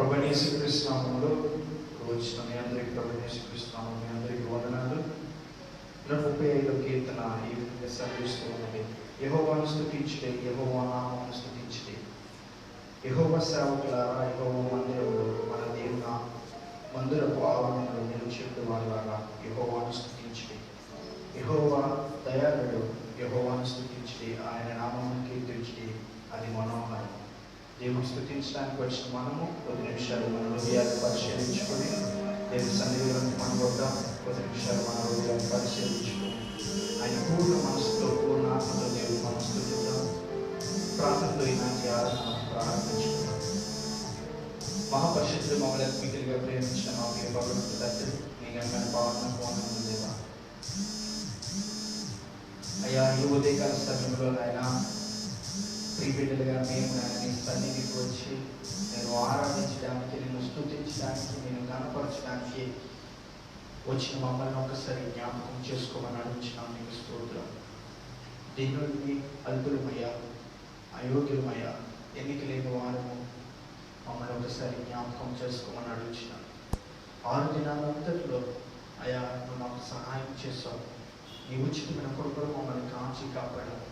ప్రభువైన యేసుక్రీస్తు నామములో వచ్చిన మీ అందరికీ ప్రభువైన యేసుక్రీస్తు నామములో మీ అందరికీ వందనాలు. 135వ కీర్తన ఈ విధంగా సెలవిస్తూ ఉన్నది. యెహోవాను స్తుతించుడి, యెహోవా నామమును స్తుతించుడి. యెహోవా సేవకులారా, యెహోవా మందిరములో మన దేవుని మందిరపు ఆవరణలో నిలిచియుండు వారులారా యెహోవాను స్తుతించుడి. యెహోవా దయాళుడు, యెహోవాను స్తుతించుడి, ఆయన నామమును కీర్తించుడి, అది మనోహరం. దేవుని స్తుతించడానికి వచ్చిన మనము కొద్ది నిమిషాలు మన హృదయాన్ని పరిశీలించుకొని దేవుని సన్నిధిలోకి మనం వద్దాం. కొద్ది నిమిషాలు మన హృదయాన్ని పరిశీలించుకొని ఆయన పూర్ణ మనసుతో పూర్ణ ఆత్మతో దేవుని మనం స్తుతిద్దాం. ప్రార్థనతో ఈనాటి ఆరాధన ప్రారంభించుకున్నాం. మహాపరిషత్తులు మమ్మల్ని మిగిలిగా ప్రేమించిన మా ప్రియ భగవంతుడు తండ్రి, మీ ఘనమైన పావనకు వందనములు దేవా. అయ్యా, ఈ ఉదయకాల సమయంలో నాయన ప్రియబిడ్డలుగా మేము నీ సన్నిధికి వచ్చి నేను ఆరాధించడానికి, నేను స్తుతించడానికి, నేను గణపరచడానికి వచ్చిన మమ్మల్ని ఒకసారి జ్ఞాపకం చేసుకోమని అడుగుతున్నాను. నీకు స్తోత్రం. దీనుడిని అల్పులమయ్యా, అయోగ్యులమయ్యా, ఎన్నిక లేని వారము మమ్మల్ని ఒకసారి జ్ఞాపకం చేసుకోమని అడుగుతున్నాను. 6 దినాలంతట్లో అయ్యా నువ్వు మాకు సహాయం చేసావు. నీ ఉచితమైన కొడుకులు మమ్మల్ని కాచి కాపాడావు.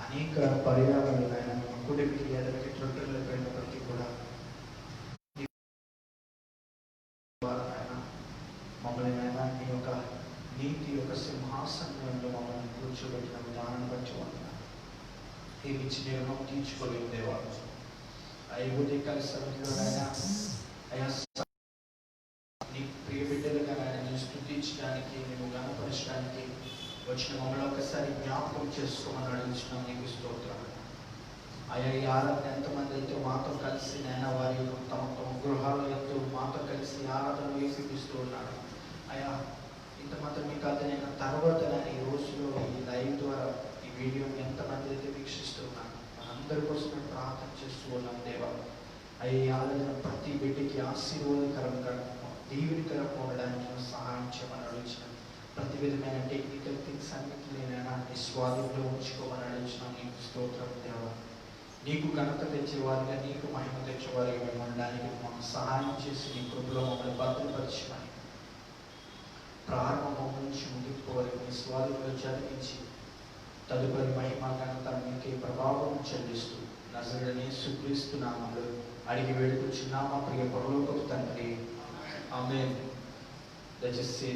అనేక పర్యావరణ ఆయన కుడికి ఎదరికి ట్రొట్టెలకు వెళ్ళినప్పటికీ కూడా ఆయన మమ్మల్ని ఆయన నీ యొక్క నీతి యొక్క సింహాసనంలో మమ్మల్ని కూర్చోబెట్టిన విధానం బట్టి ఉన్నాను. ఏమి ఇచ్చి నేను తీర్చుకోలేము దేవా. ఉదయకాల సమయంలో ఆయన అయా నీ ప్రియ బిడ్డలుగా ఆయన నేను స్తుతించడానికి, నేను గణపరచడానికి వచ్చిన మమ్మల్ని ఒకసారి జ్ఞాపకం చేసుకోమని అడుగుతున్నాం. నీకు స్తోత్రం. అయ్యా, ఈ ఆరాధన ఎంతమంది అయితే మాతో కలిసి నేను వారి తమ తమ గృహాల్లో ఎంతో మాతో కలిసి ఆరాధన వీక్షిస్తూ ఉన్నాడు. అయ్యా, ఇంత మాత్రం మీకు అర్థమైన తర్వాత నేను ఈ రోజులో ఈ లైవ్ ద్వారా ఈ వీడియోని ఎంతమంది అయితే వీక్షిస్తూ ఉన్నాను మనందరి కోసం మేము ప్రార్థన చేస్తూ ఉన్నాం దేవా. అయ్యా, ఈ ఆరాధన ప్రతి బిడ్డకి ఆశీర్వాదకరంగా దీవెనకరంగా ఉండడానికి సహాయం చేయమని అడుగుతున్నాను. ప్రతి విధమైన టెక్నికల్ థింగ్స్ అన్నింటినైనా నీ స్వాధీనంలో ఉంచుకోమని అడుగుతున్నాం. నీకు స్తోత్రం దేవా. నీకు ఘనత తెచ్చేవారిగా, నీకు మహిమ తెచ్చేవారిగా మేము ఉండడానికి మాకు సహాయం చేసి నీ కృపలో మమ్మల్ని భద్రపరచమని ప్రారంభం నుంచి ముగింపు వరకు నీ స్వాధీనంలో జరిగించి తదుపరి మహిమ ఘనత మీకే ప్రభావం చెల్లిస్తూ నజరుడనే యేసుక్రీస్తు నామములో అడిగి వేడుకొచ్చున్నాం మా ప్రియ పరలోకపు తండ్రి, ఆమేన్. దయచేసి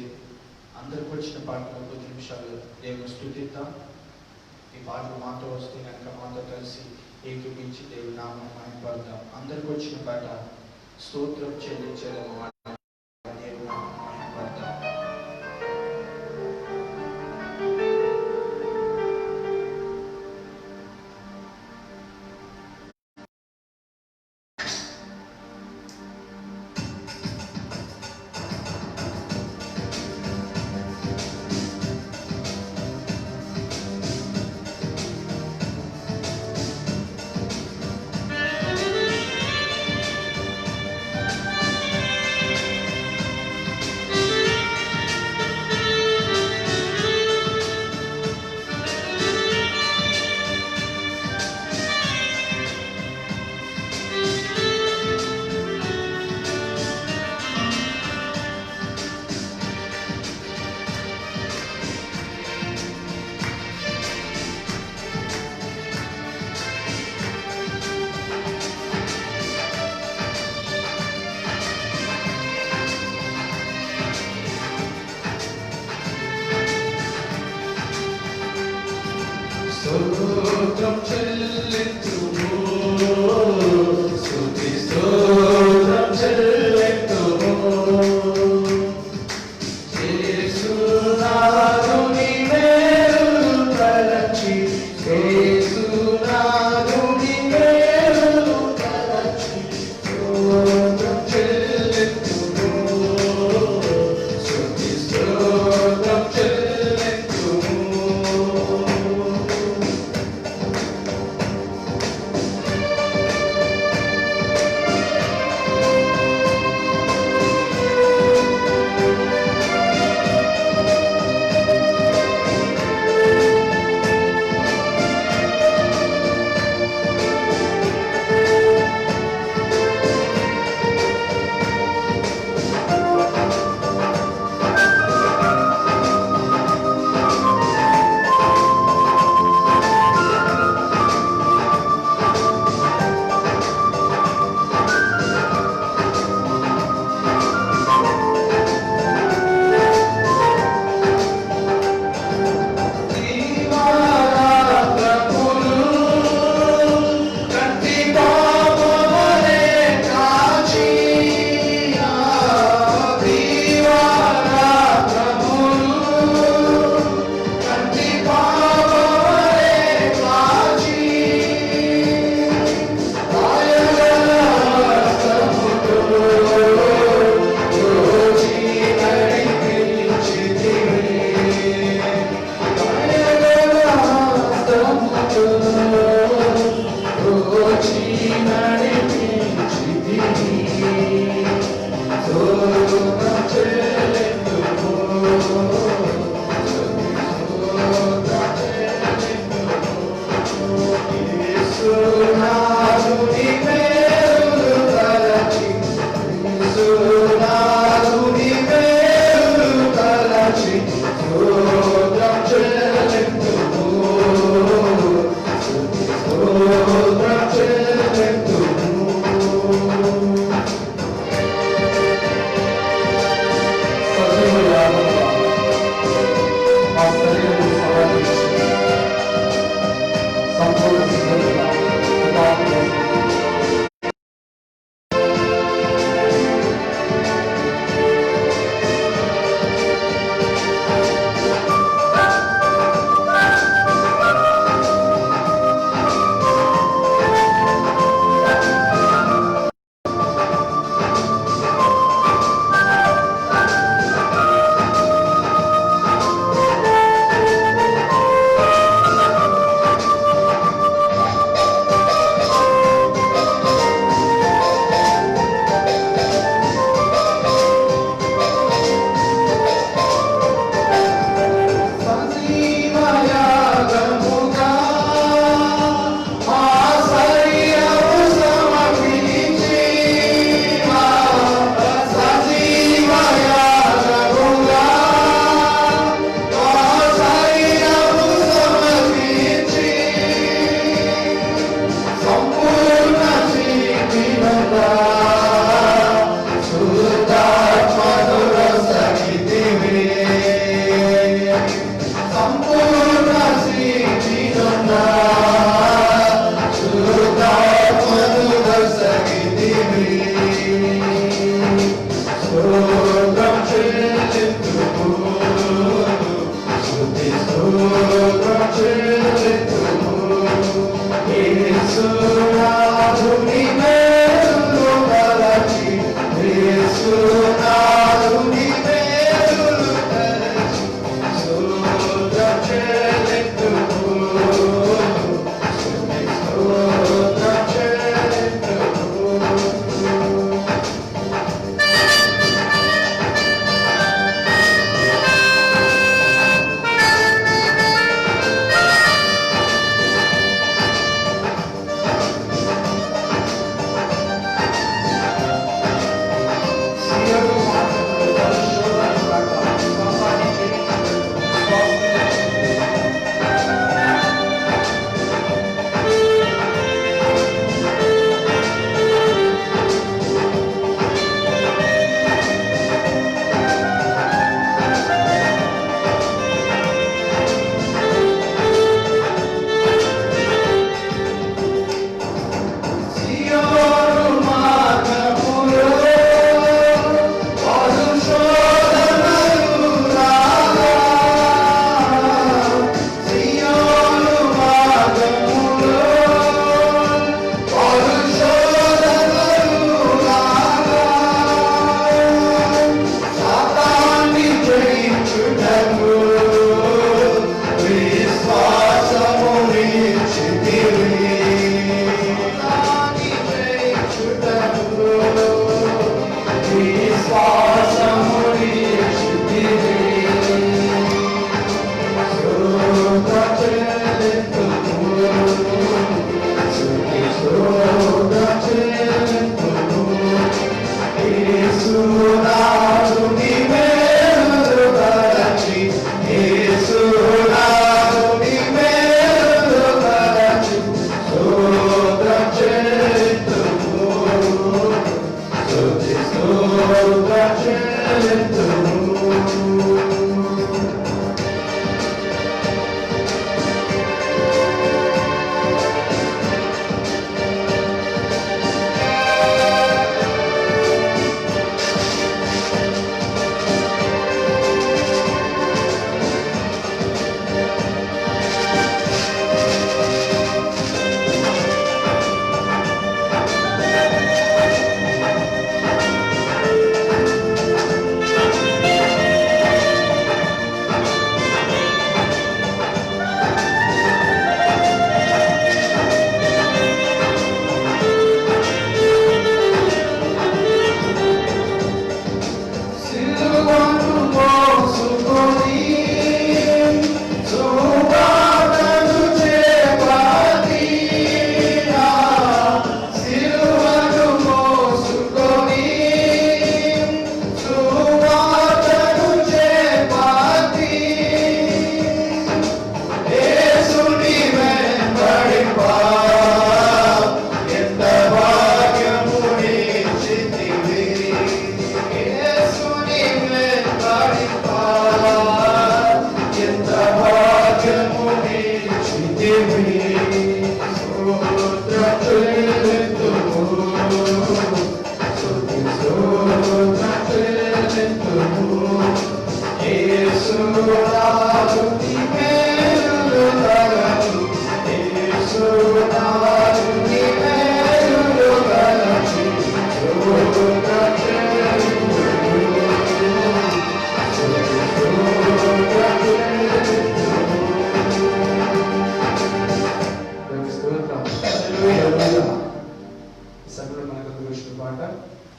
అందరికి వచ్చిన పాటలు 10 నిమిషాలు దేవుని స్తుతిద్దాం. ఈ పాటలు మాతో వస్తే కనుక మాతో కలిసి ఏకీపించి దేవుని నామం మహిమపడదాం. అందరికి వచ్చిన పాట స్తోత్రం చెల్లించడం దేవుని నామం మహిమపడదాం.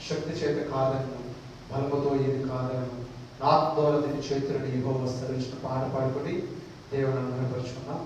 శక్తి చేత కాదను, బలముతో ఏది కాదను, నా ద్వారా దీని చేతులను యెహోవా స్థిరపరిచిన పాట పాడుకొని దేవుని అనుగ్రహపరుచుకున్నాం.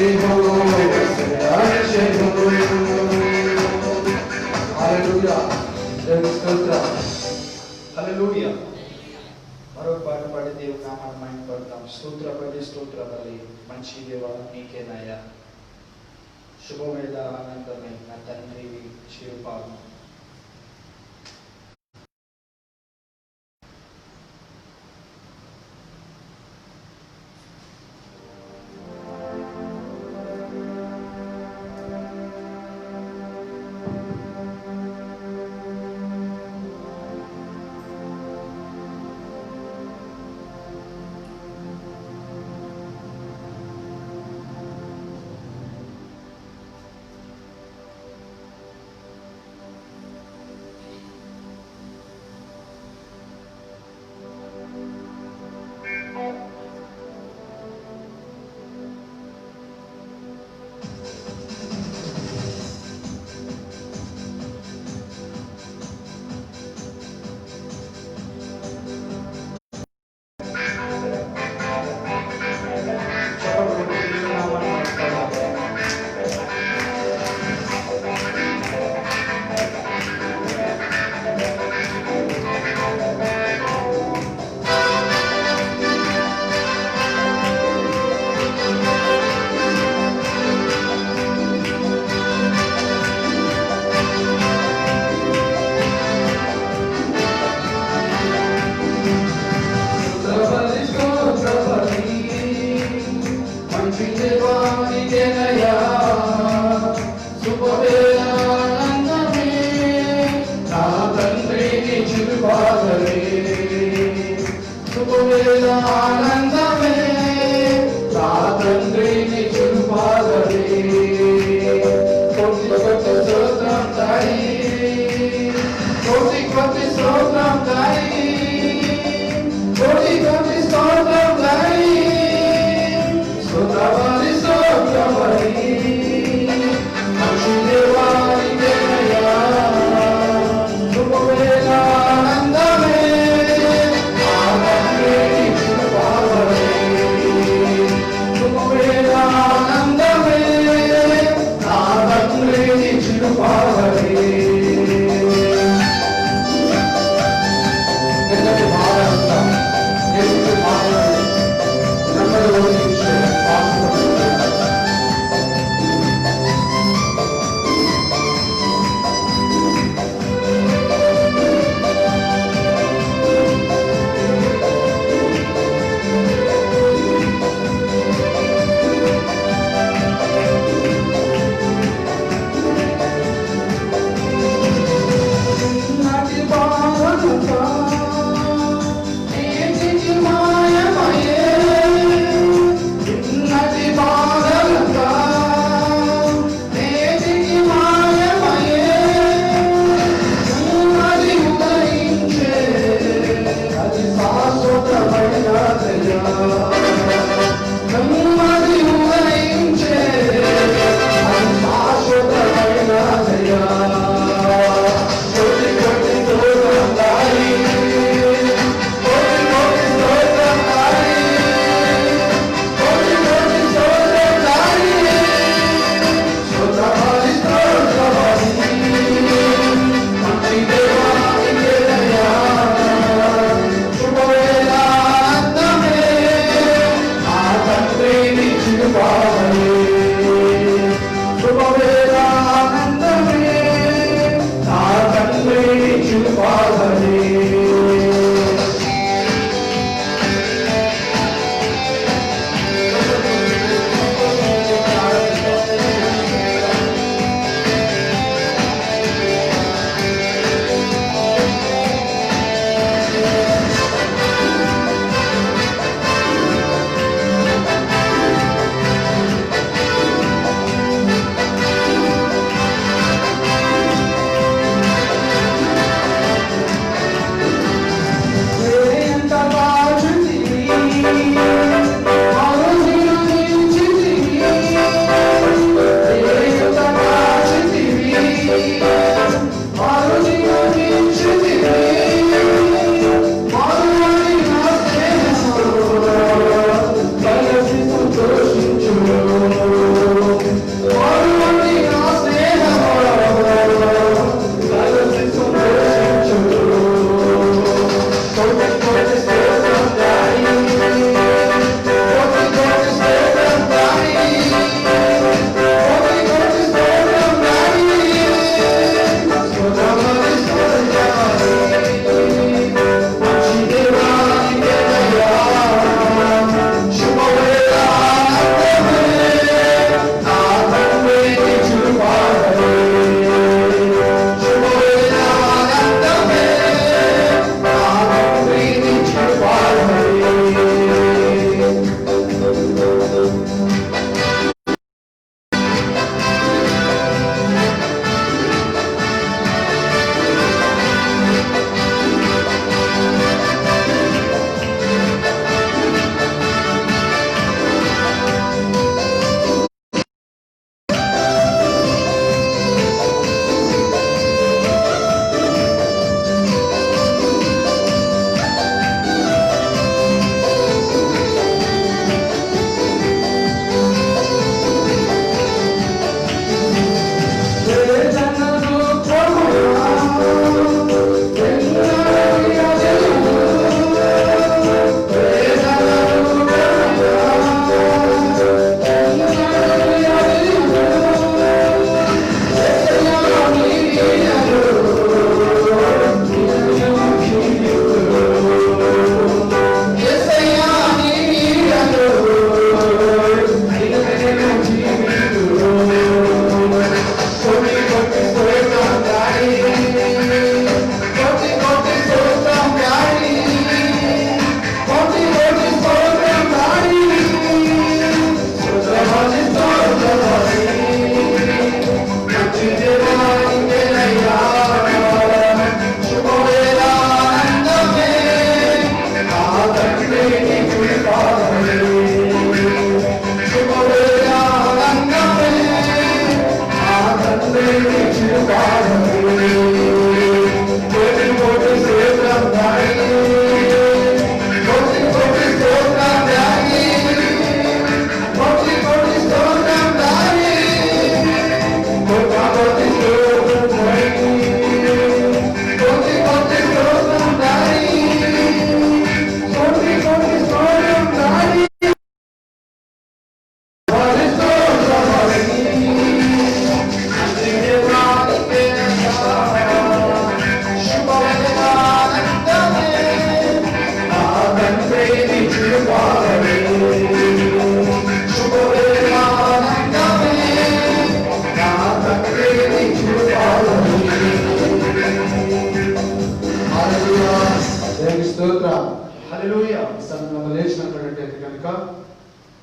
Hallelujah. మహిమపడతాం. స్తోత్ర బలి మంచి దేవ నీకేనయ్యా. శుభవేళ ఆనందమే నా తండ్రి చిరుపాదం.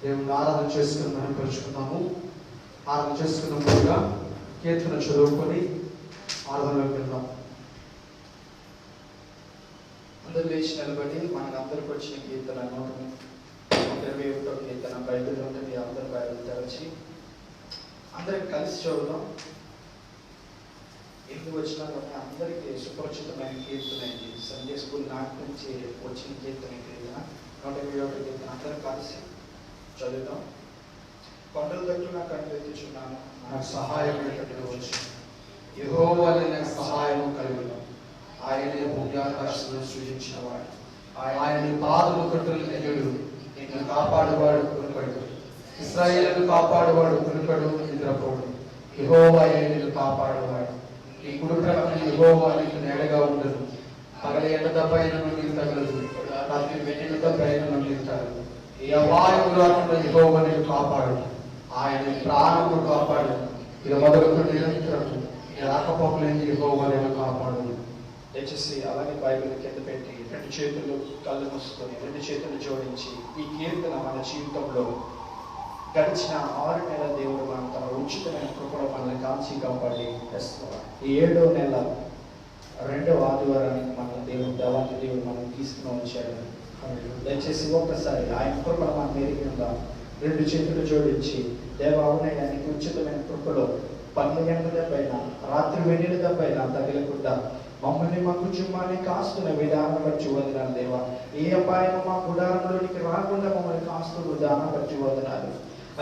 దేవుని ఆరాధన చేసుకుని మనం పరుచుకున్నాము. ఆరాధన చేసుకున్న ముందుగా కీర్తన చదువుకొని ఆరాధనలోకి వెళ్దాం. అందరూ లేచి నిలబడి మనకు అందరికి వచ్చిన కీర్తన 121వ కీర్తన బైబిల్ ఉంటుంది. అందరూ బైబిల్ తెరచి అందరికి కలిసి చదువుదాం. ఎందుకు వచ్చినా కానీ అందరికీ సుపరిచితమైన కీర్తన ఇది. సండే స్కూల్ నాటి నుంచి వచ్చిన కీర్తన 121వ కీర్తన అందరూ కలిసి చదువుతాం. కొండల దగ్గర నాకు అనిపించున్నాను, నాకు సహాయం వచ్చి యెహోవానే నాకు సహాయం కలుగును. ఆయనే భూమ్యాకాశములను సృజించినవాడు. ఆయన పాదము కట్టులు నిజుడు. నిన్ను కాపాడువాడు కునుకడు. ఇశ్రాయేలును కాపాడువాడు కునుకడు, నిద్రపోడు. యెహోవాయే నిన్ను కాపాడువాడు. నీ కుడి ప్రక్కన యెహోవా నీకు నీడగా ఉండదు. పగల ఎండ దెబ్బైన నీకు తగలదు, రాత్రి వెన్నెల దెబ్బైన నీకు తగలదు. ఏ అపాయము రాకుండా యెహోవా నిన్ను కాపాడు. ఆయన ప్రాణమును కాపాడు. ఇక మొదలుకొని నిరంతరము రాకపోకలేని యెహోవా నిన్ను కాపాడు. దయచేసి అలాగే బైబిల్ కింద పెట్టి 2 చేతులు కళ్ళు మూసుకొని 2 చేతులు జోడించి ఈ కీర్తన మన జీవితంలో గడిచిన 6 నెలల దేవుడు మనం తన ఉచితమైన కృపలో మనల్ని కాల్చి కాపాడి తెస్తున్నారు. ఈ 7వ నెల 2వ ఆదివారానికి మన దేవుడు మనం తీసుకుని వచ్చాడు. దయచేసి ఒక్కసారి ఆయన కృపను మనం ఎరిగిందా 2 చేతులు జోడించి దేవా అవునయ్యా నీకు ఉచితమైన కృపలో పన్ను ఎండ పైన రాత్రి వెన్నెల పైన తగలకుండా మమ్మల్ని మా కుటుంబాన్ని కాస్తున్న విధానం బట్టి వదనాలు దేవా. ఏ అపాయం మా గుడారంలోనికి రాకుండా మమ్మల్ని కాస్తున్న విధానం బట్టి వదనాలు.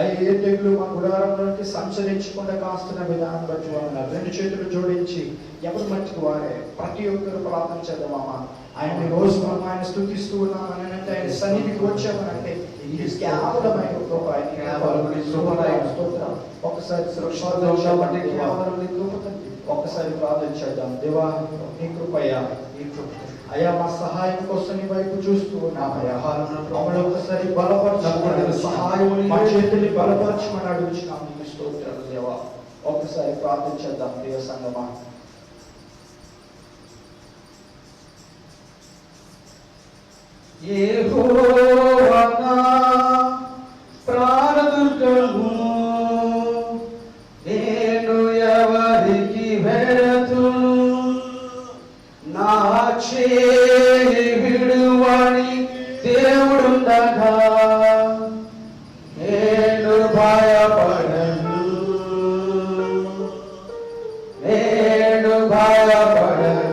ఏ తెగులు మా గుడారంలోకి సంచరించకుండా కాస్తున్న విధానం బట్టి వదనాలు. 2 చేతులు జోడించి ఎవరి మట్టికి వారే ప్రతి ఒక్కరు ప్రార్థన చేద్దామా. ఆయన రోజు మనం ఆయన స్థుతిస్తూ ఉన్నామని అంటే ఆయన సన్నిధికి వచ్చామనంటే కేవలమైన కృప. ఒక్కసారి ఒక్కసారి ప్రార్థన చేద్దాం. దేవా నీ కృపయ్యా, నీ కృప అయ్యా మా సహాయం కోసం నీ వైపు చూస్తూ ఉన్నామయ్యా. మమ్మల్ని ఒకసారి బలపరచు, సహాయం మా చేతుల్ని బలపరచమని అడుగుచున్నాం. నీకు స్తోత్రాలు దేవా. ఒక్కసారి ప్రార్థన చేద్దాం దేవ సంగమా. యెహోవా నా ప్రాణదుర్గము, నేను ఎవరికి వెడతును. నా చేయి విడువని దేవుడుండగా నేను భయపడను, నేను భయపడను.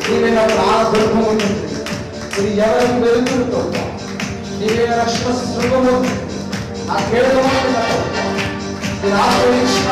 నీవే నా ప్రాణదుర్గము ఉంటుంది. ఇది ఎవరికి వెలుగుతో నీవే రక్షణ శృంగము. నా కేవలం నేను ఆశ్రయించిన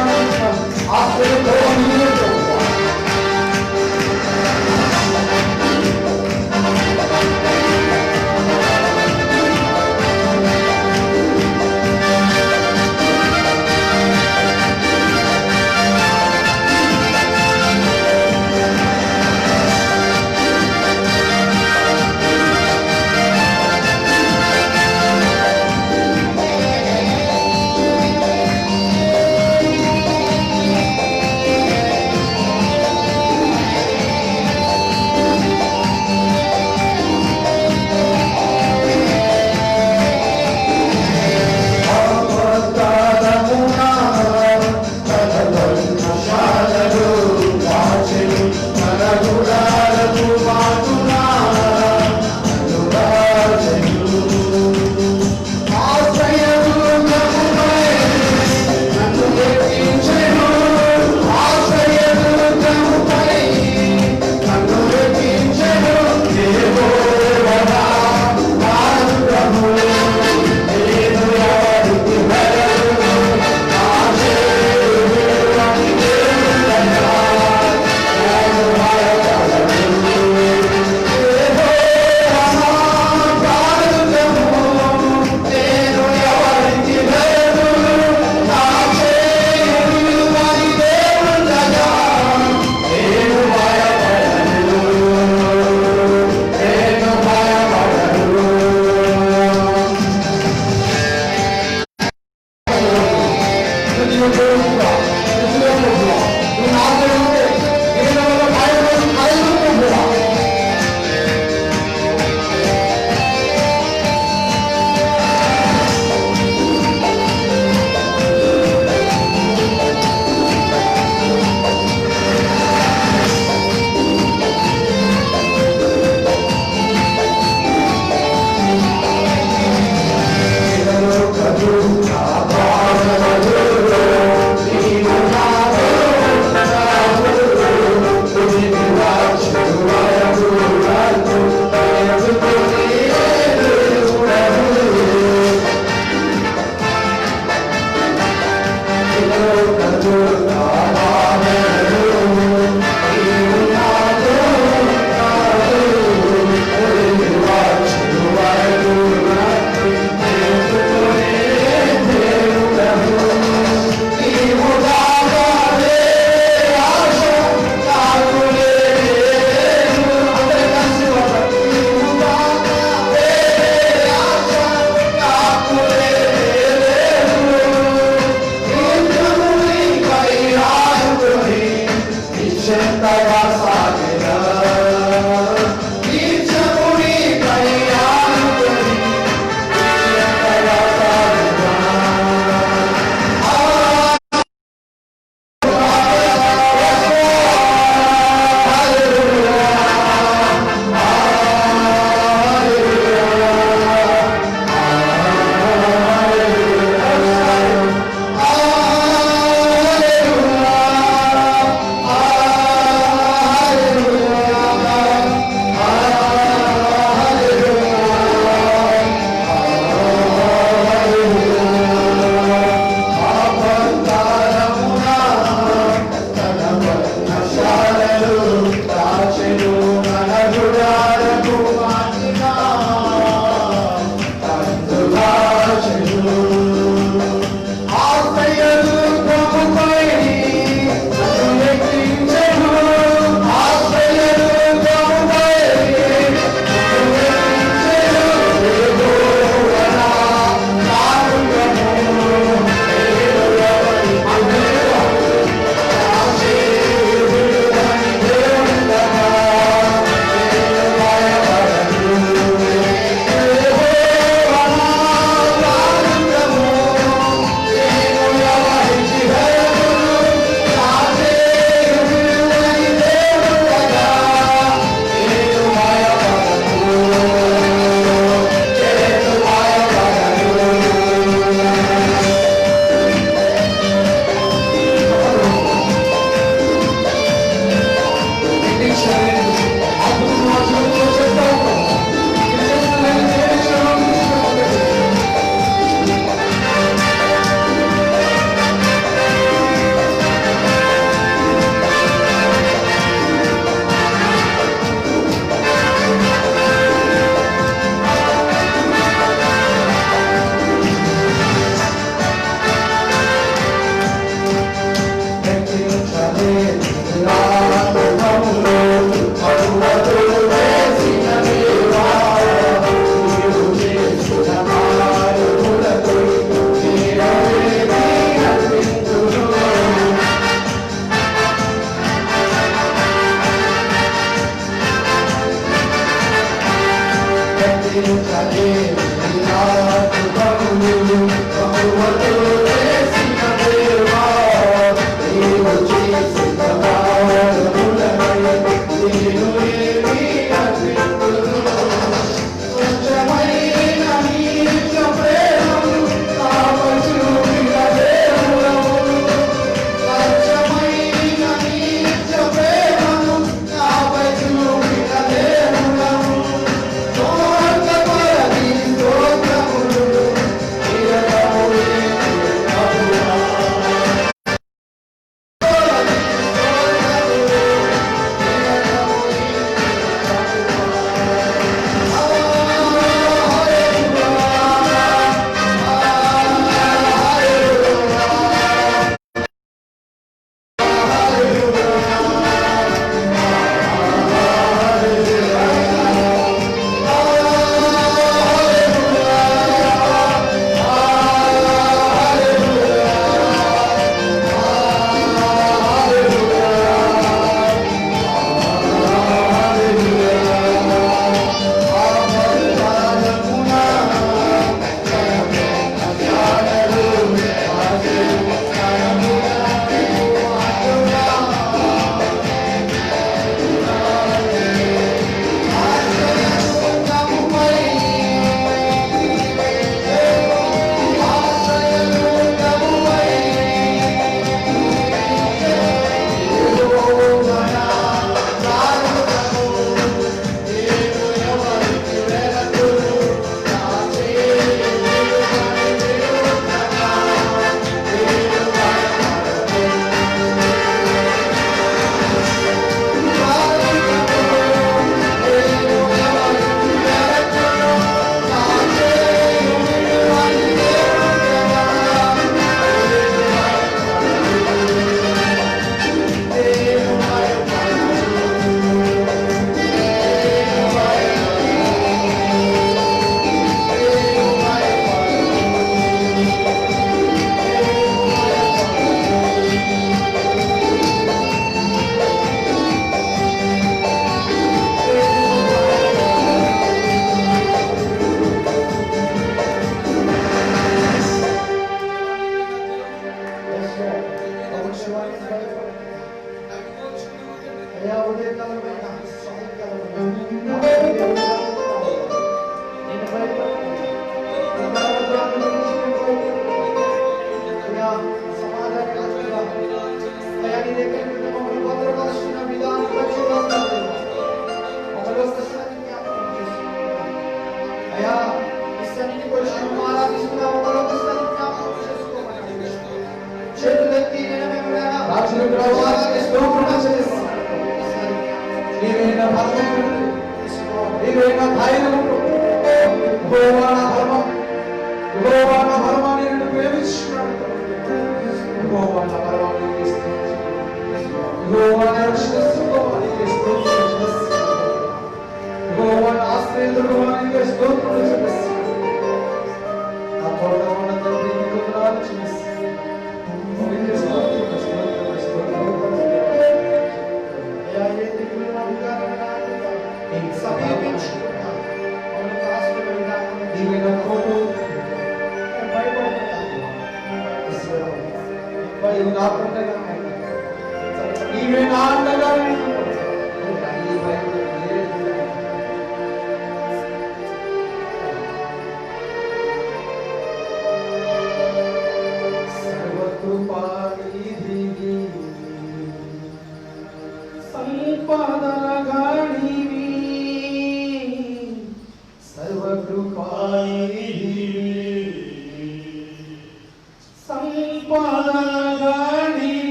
చెంతగా సాగెదా నిత్యముని కయ్యానుకొని చెంతగా సాగెదా అయ్యా ఉదయకాలమైన సాయంకాలమైన నేను భయపడుతున్నాను. అయ్యా సమాధానం అయ్యా నీ దగ్గర మమ్మల్ని భద్రపరుస్తున్న విధానం బట్టి మమ్మల్ని ఒక్కసారి జ్ఞాపకం చేసుకుంటున్నాం. అయ్యా ఈ సన్నిధికి వచ్చిన ఆరాధిస్తున్నా మమ్మల్ని ఒక్కసారి జ్ఞాపకం చేసుకోమని చేతులెత్తి నీవేనా భగవంతుడు, నీవేనా ధైర్యము, యెహోవా నా బలము, యెహోవా నా బలము నిన్ను ప్రేమిస్తున్నాడు, యెహోవా నా బలము నీకు స్తుతి, యెహోవా నా రక్షకుడు నీకు స్తుతి, యెహోవా నా ఆశ్రయదుడు నీకు స్తుతి, నా కోట ఉన్నత నీకు వందనాలు చేసి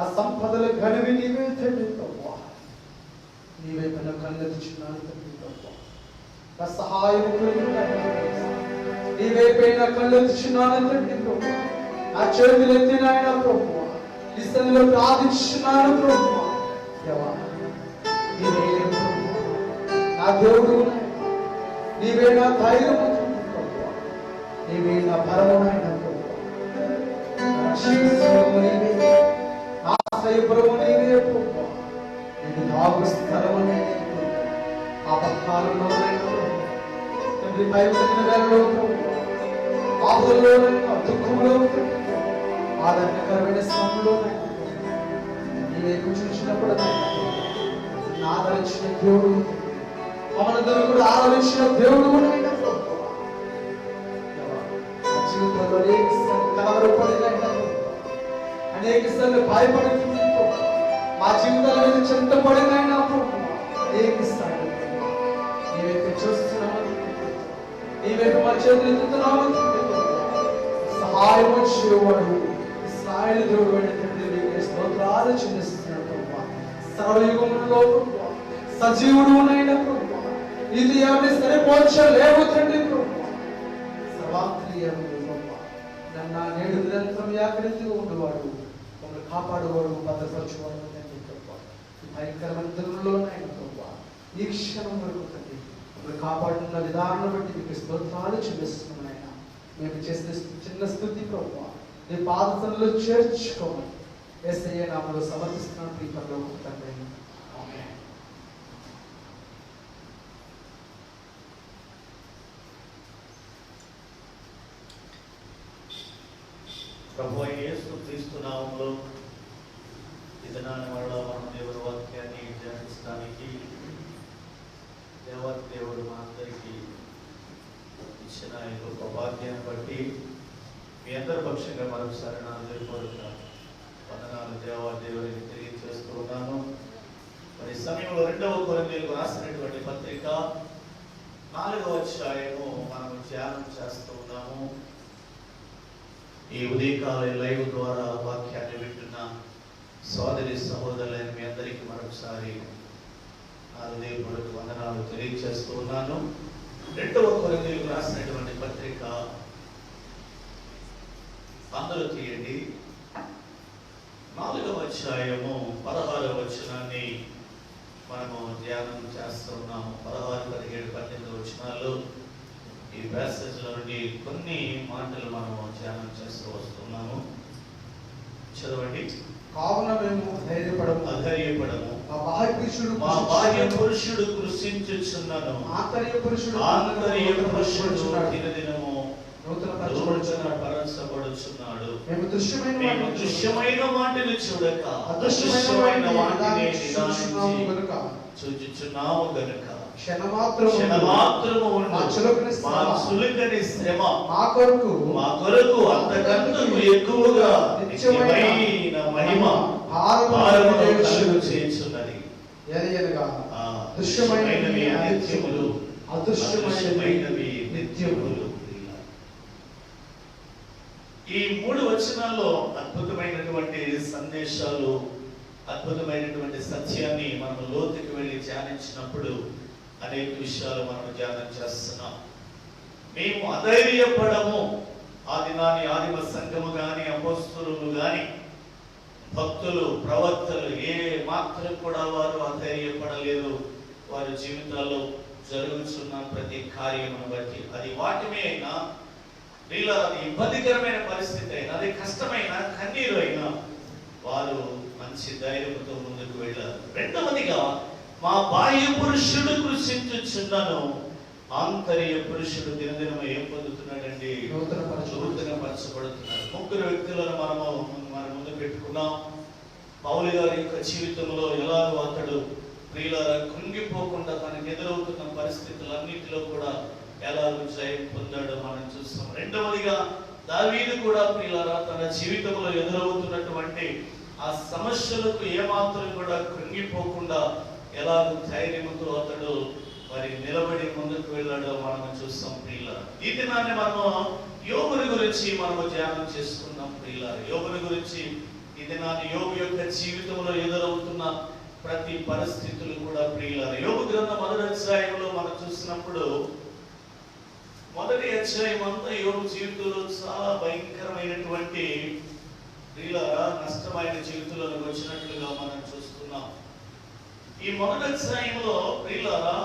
ఆ సంపదలు ఘనవి నీవే తండ్రి ప్రభువా. నీవే పైన కళ్ళెత్తుచున్నాను తండ్రి ప్రభువా. నా సహాయం నీవే పైన కళ్ళెత్తుచున్నాను తండ్రి ప్రభువా. నా చేతులు ఎత్తి నాయన ప్రభువా నీ సన్నిధిలో ప్రార్థించున్నాను ప్రభువా. దేవా నీవే ప్రభువా నా దేవుడు, నీవే నా ధైర్యము ప్రభువా, నీవే నా బలము నాయన ప్రభువా. నా రక్షణము నీవే, నా ఆశ్రయపురము నీవే ప్రభువా, నీకు దాగు స్థలము నీవే ప్రభువా. ఆపత్కాలంలో నాయన ప్రభువా, తండ్రి భయపడిన వేళలో ప్రభువా, ఆపదలో దుఃఖంలో ఆదరణకరమైన సమయంలో నీవే కూర్చున్నప్పుడు ఆదరించిన దేవుడు, మనందరూ కూడా ఆదరించిన దేవుడు జీవితంలో అనేక సార్లు భయపడుతుంది, మా జీవితాల మీద చెంతపడినైనా అనేక సార్లు నీవైతే చూస్తున్నాము, నీవైతే మా చేతులు ఎత్తుతున్నాము. సహాయం వచ్చేవాడు ఇశ్రాయేలు దేవుడు స్తోత్రాలు చెల్లిస్తున్నాడు ప్రభువా. సర్వయుగములలో సజీవుడు నైనా ప్రభువా, ఇది ఎవరిని సరిపోల్చలేవు తండ్రి ప్రభువా. సర్వాంతర్యామి ప్రభువా, నన్ను నేడు నిరంతరం యాకరించుగా ఉండేవాడు, మమ్మల్ని కాపాడువాడు, భద్రపరచువాడు తండ్రి ప్రభువా. ఈ భయంకరమైన దినంలో నైనా ప్రభువా, ఈ క్షణం వరకు తండ్రి మమ్మల్ని కాపాడుతున్న విధానం బట్టి మీకు స్తోత్రాలు చెల్లిస్తున్నాం నాయనా. మేము చేసిన చిన్న స్తుతి ప్రభువా నీ పాదసంలో చేర్చుకోమని యేసయ్య నామములో సమర్పిస్తున్నాను ప్రియ పరలోకపు తండ్రి. ఆమేన్. ప్రభువైన యేసుక్రీస్తు నామములో ఈ దినాన మరలా మనం దేవుని వాక్యాన్ని ధ్యానించడానికి దేవుడు మా అందరికీ ఇచ్చిన ఈ గొప్ప భాగ్యాన్ని బట్టి మీ అందరి పక్షంగా మరొకసారి నా హృదయపూర్వక వందనాలు దేవునికి తెలియజేస్తూ ఉన్నాను. మరి సమయంలో 2వ కొరింథీయులకు రాసినటువంటి పత్రిక 4వ అధ్యాయము మనం ధ్యానం చేస్తూ ఉన్నాము. ఈ ఉదయకాల లైవ్ ద్వారా వాక్యాన్ని వింటున్న సోదరి సహోదరులైన మీ అందరికీ మరొకసారి నా హృదయపూర్వక వందనాలు తెలియజేస్తూ ఉన్నాను. 2వ కొరింథీయులకు రాసినటువంటి పత్రిక అందరూ తీయండి. 4వ అధ్యాయము 16వ వచనాన్ని మనము ధ్యానం చేస్తున్నాము. 16, 17, 18 వచనాలు ఈ ప్యాసేజ్ లో నుండి కొన్ని మాటలు మనము ధ్యానం చేస్తూ వస్తున్నాము. చదవండి. కావున మేము అధైర్యపడము, మా బాహ్య పురుషుడు కృషించుచున్నాను, ఆంతర్య పురుషుడు దినదినము నూతనపరచబడుచున్నాడు. మేము దృశ్యమైన వాటిని చూడక అదృశ్యమైన వాటిని చూచుచున్నాము గనుక క్షణమాత్రము మా చులకని శ్రమ మా కొరకు అంతకంటే ఎక్కువగా నిత్యమైన మహిమ భారమును చేయుచున్నది. దృశ్యమైనవి నిత్యములు, అదృశ్యమైనవి నిత్యములు. ఈ 3 వచనాల్లో అద్భుతమైనటువంటి సందేశాలు, అద్భుతమైనటువంటి సత్యాన్ని మనం లోతుకి వెళ్ళి ధ్యానించినప్పుడు అనేక విషయాలు మనం ధ్యానం చేస్తున్నాం. మేము అధైర్యపడము. ఆ దినాన్ని ఆదిమ సంఘము గాని, అపోస్తలులు గాని, భక్తులు, ప్రవక్తలు ఏ మాత్రం కూడా వారు అధైర్యపడలేదు. వారి జీవితాల్లో జరుగుతున్న ప్రతి కార్యమును బట్టి, అది వాటిమే అయినా, వీళ్ళ అది ఇబ్బందికరమైన పరిస్థితి అయినా, అది కష్టమైన కన్నీరు అయినా, వారు మంచి ధైర్యంతో ముందుకు వెళ్ళారు. 2వదిగా మా బాహ్య పురుషుడు కృషించుచున్నాను, ఆంతర్య పురుషుడు దినదినం ఏం పొందుతున్నాడండి? నూతనపరచబడుతున్నాడు. 3 వ్యక్తులను మన ముందు పెట్టుకున్నాం. పౌలు గారి యొక్క జీవితంలో ఎలాగో అతడు ప్రియులారా కృంగిపోకుండా తనకు ఎదురవుతున్న పరిస్థితులన్నిటిలో కూడా ఎలాగో జయం పొందాడో మనం చూస్తాం. 2వదిగా దావీదు కూడా ప్రియులారా తన జీవితంలో ఎదురవుతున్నటువంటి ఆ సమస్యలకు ఏమాత్రం కూడా కృంగిపోకుండా ఎలాగో ధైర్యంతో అతడు మరి నిలబడి ముందుకు వెళ్ళాడో మనం చూస్తాం ప్రియులారా. ఈ దినాన్ని మనము యోబుని గురించి మనము ధ్యానం చేసుకున్నాం ప్రియులారా. యోబుని గురించి ఈ దినాన్ని యోబు యొక్క జీవితంలో ఎదురవుతున్న ప్రతి పరిస్థితులు కూడా ప్రియులారా, యోబు గ్రంథం మొదటి అధ్యాయంలో మనం చూసినప్పుడు మొదటి అధ్యాయం అంతా యోబు జీవితంలో చాలా భయంకరమైనటువంటి ప్రియులారా నష్టమైన జీవితంలోకి వచ్చినట్లుగా మనం చూస్తున్నాం. ఈ మొదటి అధ్యాయంలో ప్రియులారా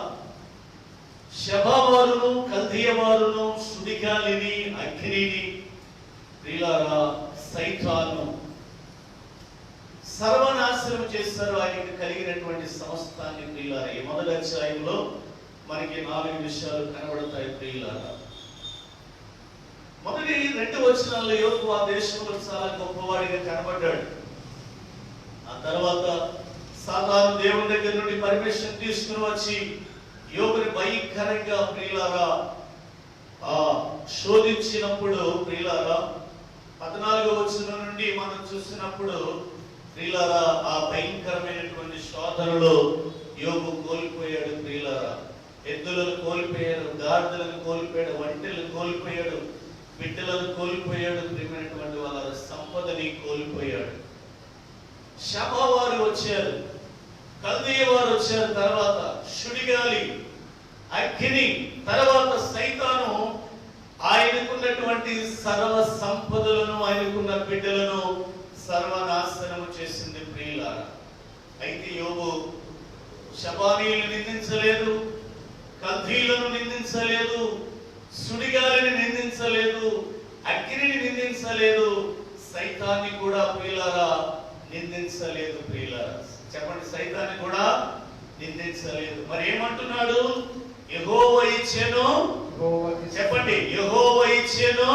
శబావారును కల్దీయవారును సుడిగాలిని అగ్నిని ప్రియులారా సైతాను సర్వనాశనం చేస్తారు. ఆయనకి కలిగినటువంటి సమస్తాన్ని ప్రియులారా ఈ మొదటి అధ్యాయంలో మనకి 4 విషయాలు కనబడతాయి ప్రియులారా. మొదటి 2 వచనాల్లో యోబు ఆ దేశంలో చాలా గొప్పవాడిగా కనబడ్డాడు. ఆ తర్వాత సాతాను దేవుని దగ్గర నుండి పర్మిషన్ తీసుకుని వచ్చి యోబుని భయంకరంగా ప్రియులారా శోధించినప్పుడు ప్రియులారా 14వ వచనం నుండి మనం చూసినప్పుడు ప్రియులారా ఆ భయంకరమైనటువంటి శోధనలో యోబు కోల్పోయాడు ప్రియులారా. ఎద్దులను కోల్పోయాడు, గాడిదలను కోల్పోయాడు, ఒంటెలను కోల్పోయాడు, బిడ్డలను కోల్పోయాడు, ప్రియమైనటువంటి వాళ్ళ సంపదని కోల్పోయాడు. శబావారు వచ్చారు, కల్దీయవారు వచ్చారు, తర్వాత సుడిగాలి అగ్ని, తర్వాత సైతాను ఆయనకున్నటువంటి సర్వ సంపదలను ఆయనకున్న బిడ్డలను సర్వనాశనము చేసింది ప్రియులారా. అయితే యోబు శబానీయులను నిందించలేదు, కల్దీయులను నిందించలేదు, సుడిగాలిని నిందించలేదు, అగ్నిని నిందించలేదు, సైతాన్ని కూడా ప్రియులారా నిందించలేదు ప్రియులారా. చెప్పండి, సైతాన్ని కూడా నిందించలేదు. మరి ఏమంటున్నాడు? యెహోవా ఇచ్చెను. చెప్పండి, యెహోవా ఇచ్చెను.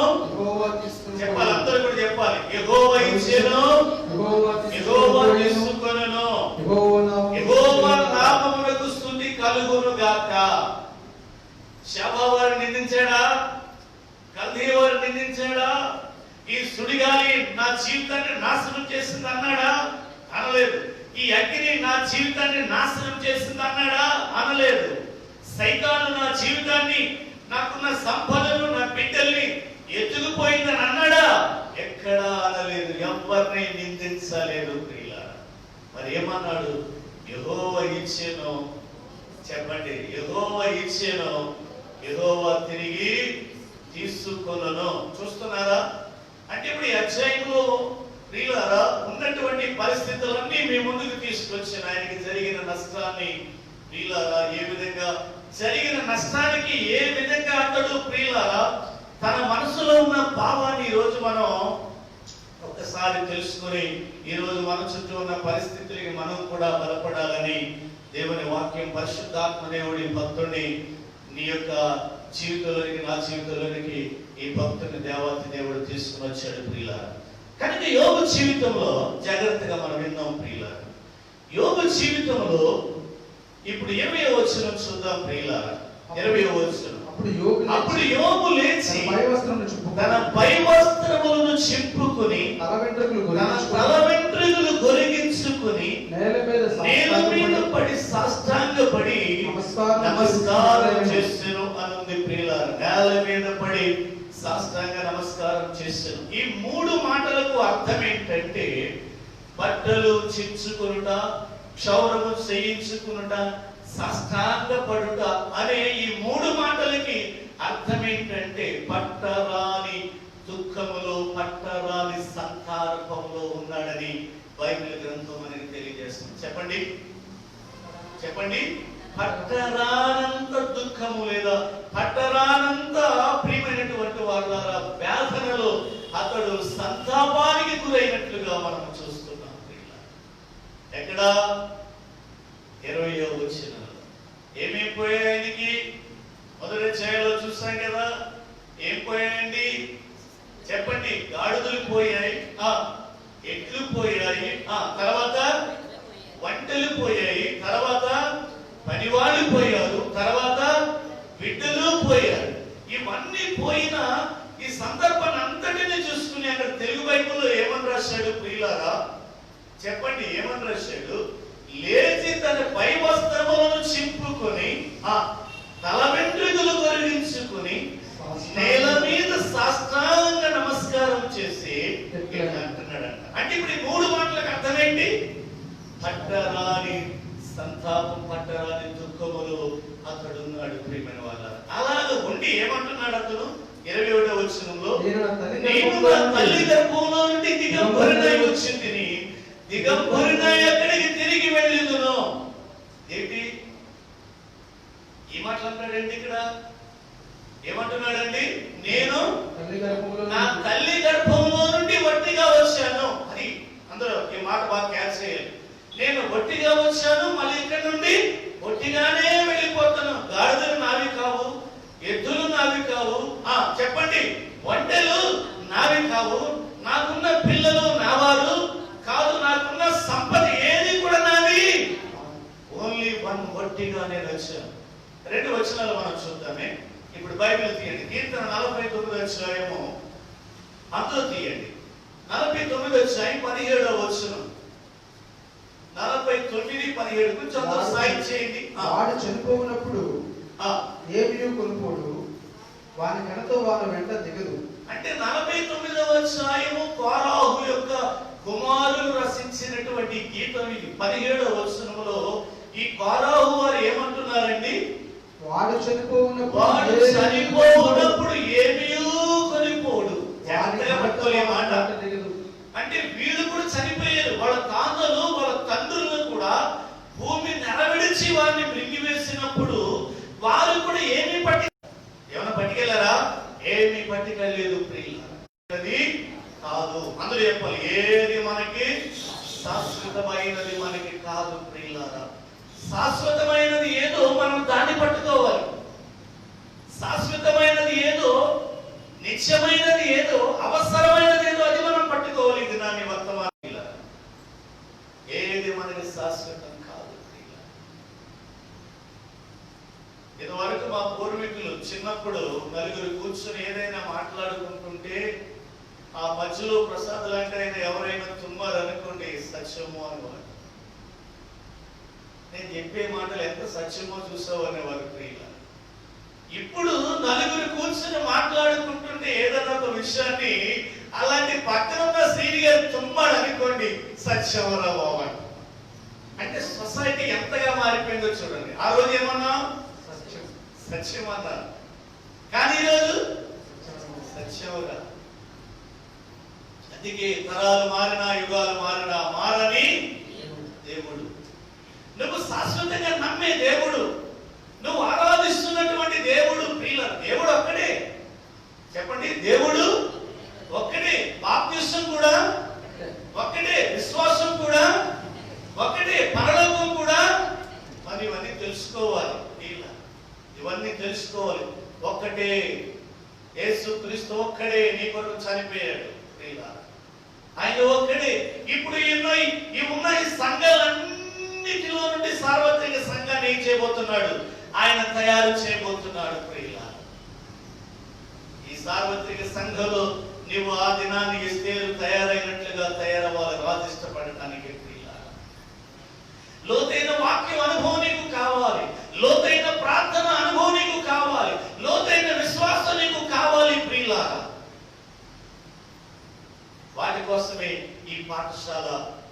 చెప్పాలి, అందరూ కూడా చెప్పాలి. యెహోవా ఇచ్చెను, యెహోవా తీసుకొనెను, యెహోవా నామమునకు స్తుతి కలుగును గాక. శబావారు నిందించాడా? కల్దీయవారు నిందించాడా? ఈ సుడిగాలి నా జీవితాన్ని నాశనం చేసింది అన్నాడా? అనలేదు. ఈ అగ్ని నా జీవితాన్ని నాశనం చేసింది అన్నాడా? అనలేదు. సైతాను నా జీవితాన్ని, నాకున్న సంపదను, నా బిడ్డల్ని ఎత్తుకుపోయిందని అన్నాడా? ఎక్కడా అనలేదు. ఎవరిని నిందించలేదు ప్రియులారా. మరి ఏమన్నాడు? యెహోవా ఇచ్చెను. చెప్పండి, యెహోవా ఇచ్చెను, యెహోవా తిరిగి తీసుకొనెను. చూస్తున్నారా? అంటే ఇప్పుడు ఈ అధ్యాయంలో ప్రియులారా ఉన్నటువంటి పరిస్థితులన్నీ మీ ముందుకు తీసుకొచ్చిన ఆయనకి జరిగిన నష్టాన్ని ప్రియులారా, ఏ విధంగా జరిగిన నష్టానికి ఏ విధంగా అతడు ప్రియులారా తన మనసులో ఉన్న భావాన్ని ఈ రోజు మనం ఒకసారి తెలుసుకొని ఈ రోజు మన చుట్టూ ఉన్న పరిస్థితులకి మనం కూడా బలపడాలని దేవుని వాక్యం పరిశుద్ధాత్మ దేవుడి భక్తుడిని నీ యొక్క జీవితంలోనికి, నా జీవితంలోనికి ఈ భక్తుని దేవాతి దేవుడు తీసుకుని వచ్చాడు ప్రియులారా. కనుక యోబు జీవితంలో జాగ్రత్తగా మనం విన్నాం ప్రియులారా. యోబు జీవితంలో ఇప్పుడు 20వ వచనం చూద్దాం ప్రియులారా. 20వ వచనం. అప్పుడు యోబు లేచి తన పై వస్త్రములను చింపుకుని తల వెంట్రుకలు గొరిగించుకుని నేల మీద పడి సాష్టాంగపడి నమస్కారం చేసెను అనుంది ప్రియులారా. నేల మీద పడి సాష్టాంగ నమస్కారం చేసెను. ఈ 3 మాటలకు అర్థం ఏంటంటే బట్టలు చించుకొనుట, క్షౌరము చేయించుకునుట, సాష్టాంగపడుట అనే ఈ 3 మాటలకి అర్థం ఏంటంటే పట్టరాని దుఃఖములో, పట్టరాని సంతాపంలో ఉన్నాడని బైబిల్ గ్రంథం మనకి తెలియజేస్తుంది. చెప్పండి, చెప్పండి. పట్టరానంత దుఃఖము లేదా పట్టరానంత ప్రియమైనటువంటి వాళ్ళ వేదనలో అతడు సంతాపానికి గురైనట్లుగా మనం చూస్తున్నాం. ఎక్కడ? 20వ వచనంలో ఏమేం పోయాయి ఆయనకి? మొదటి అధ్యాయంలో చూస్తాం కదా, ఏం పోయాయండి? చెప్పండి. గాడిదలు పోయాయి, ఎడ్లు పోయాయి, తర్వాత వంటలు పోయాయి, తర్వాత పనివాళ్ళు పోయారు, తర్వాత బిడ్డలు పోయారు. ఇవన్నీ పోయిన ఈ సందర్భాన్ని అంతటిని చూసుకుని అక్కడ తెలుగు బైబిల్లో ఏమని రాశాడు ప్రియులారా? చెప్పండి, ఏమని రాశాడు? లేచి తన పై వస్త్రములను చింపుకొని తల వెంట్రుకలు గొరిగించుకుని నేల మీద సాష్టాంగ నమస్కారం చేసి అంటున్నాడంట. అంటే ఇప్పుడు ఈ 3 మాటలు ఏంటి? పట్టరాని సంతాపం, పట్టరాని దుఃఖములు అతడున్నాడు. ప్రియమైన వాళ్ళ అలాగ ఉండి ఏమంటున్నాడు అతను 21వ వచనంలో, నేను నా తల్లి గర్భంలో నుండి దిగంబరునై వచ్చింది, దిగంబరునై ఎక్కడికి తిరిగి వెళ్ళిదును. ఏంటి ఈ మాటలు అంటాడండి? ఇక్కడ ఏమంటున్నాడండి? నేను నా తల్లి గర్భంలో నుండి వట్టిగా వచ్చాను అని. అందరూ ఈ మాట బాగా క్యాచ్ చేయాలి. నేను వట్టిగా వచ్చాను, మళ్ళీ ఇక్కడ నుండి వట్టిగానే వెళ్ళిపోతాను. గాడిదలు నావి కావు, ఎద్దులు నావి కావు, చెప్పండి, ఒంటెలు నావి కావు, నాకున్న పిల్లలు నావారు కాదు, నాకున్న సంపద ఏది కూడా నాది. ఓన్లీ వన్, వట్టిగా నేను వచ్చాను. 2 వచనాలు మనం చూద్దామే. ఇప్పుడు బైబిల్ తీయండి. కీర్తన 49వ అధ్యాయము అందులో తీయండి. 49వ అధ్యాయం 17వ వచనం. 49:17 కొంచెం అందరూ సాయం చేయండి. వాడు చనిపోయినప్పుడు ఏమీ కొనుకోడు, వాని కనతో వాని వెంట దిగదు. అంటే 49వ అధ్యాయము కోరాహు యొక్క కుమారులు రచించినటువంటి గీతం ఇది. 17వ వచనములో ఈ కోరాహు వారు ఏమంటున్నారండి? వాడు చనిపోయినప్పుడు ఏమీ కొనిపోడు. మాట అంటే వీళ్ళు కూడా చనిపోయారు. వాళ్ళ తాతలు, వాళ్ళ తండ్రులు కూడా భూమి నెరవేర్చి వారిని మృంగివేసినప్పుడు వారు కూడా ఏమీ ఏమైనా పట్టుకెళ్ళారా? ఏమీ పట్టుకెళ్ళలేదు. ప్రియులది కాదు. అందరూ చెప్పాలి, ఏది మనకి శాశ్వతమైనది మనకి కాదు. ప్రియులారా, శాశ్వతమైనది ఏదో మనం దాన్ని పట్టుకోవాలి. శాశ్వతమైనది ఏదో, నిత్యమైనది ఏదో, అవసరమైనది ఏదో అది మనం పట్టుకోవాలి. ఇది నా వర్తమానం. ఏది మనకి శాశ్వతం కాదు. ఇదివరకు మా పూర్వీకులు చిన్నప్పుడు నలుగురు కూర్చొని ఏదైనా మాట్లాడుకుంటుంటే ఆ మధ్యలో ప్రసాద్ లాంటి ఆయన ఎవరైనా తుమ్మారనుకోండి, సత్యము అనేవారు. నేను చెప్పే మాటలు ఎంత సత్యమో చూసావు అనేవారు. ప్రియుల, ఇప్పుడు నలుగురు కూర్చొని మాట్లాడుకుంటుంటే ఏదైనా ఒక విషయాన్ని అలాంటి పక్కన ఉన్న శ్రీని గారు తుమ్మాడు అనుకోండి, సత్యమరా బాబు. అంటే సొసైటీ ఎంతగా మారిపోయిందో చూడండి. ఆ రోజు ఏమన్నా సత్యం అన్నారు, కానీ ఈరోజు సత్యమురా. అందుకే తరాలు మారినా, యుగాలు మారినా మారని దేవుడు. నువ్వు శాశ్వతంగా నమ్మే దేవుడు, నువ్వు ఆరాధిస్తున్నటువంటి దేవుడు. ప్రియుల, దేవుడు ఒక్కడే. చెప్పండి, దేవుడు ఒక్కడే. బాప్తిసం కూడా ఒక్కడే, విశ్వాసం కూడా ఒక్కటే, పరలోకం కూడా. మరి ఇవన్నీ తెలుసుకోవాలి. ప్రియుల, ఇవన్నీ తెలుసుకోవాలి. ఒక్కటే యేసుక్రీస్తు ఒక్కడే నీ కొరకు చనిపోయాడు. ప్రియుల, ఆయన ఒక్కడే. ఇప్పుడు ఈ ఉన్న ఈ సంఘాలన్నిటిలో నుండి సార్వత్రిక సంఘాన్ని ఏం చేయబోతున్నాడు? ఆయన తయారు చేయబోతున్నాడు. ప్రియుల, ఈ సార్వత్రిక సంఘంలో నీవు ఆ దినాన్ని ఎస్తేరు తయారైనట్లుగా తయారవ్వాలి. రాజు ఇష్టపడటానికి. ప్రియుల, లోతైన వాక్యం అనుభవం నీకు కావాలి, లోతైన ప్రార్థన అనుభవం నీకు కావాలి, లోతైన విశ్వాసం నీకు కావాలి. ప్రియుల, వాటి కోసమే ఈ పాఠశాల,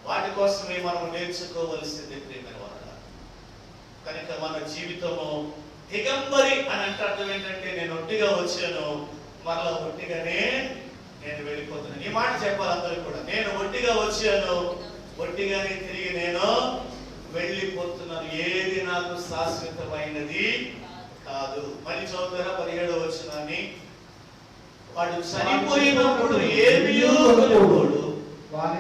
వాటి కోసమే మనం నేర్చుకోవలసింది. ప్రియమైన వారు, కనుక మన జీవితము దిగంబరి అని అంటే అర్థం ఏంటంటే, నేను ఒట్టిగా వచ్చాను, మరలా ఒట్టిగానే నేను వెళ్ళిపోతున్నాను. ఈ మాట చెప్పాలి అందరూ కూడా. నేను ఒట్టిగా వచ్చాను, ఒట్టిగానే తిరిగి నేను వెళ్ళిపోతున్నాను. ఏది నాకు శాశ్వతమైనది కాదు. మళ్ళీ చదువుతారా 17వ వచనాన్ని. వాడు చనిపోయినప్పుడు ఏమీ కొనుకోడు,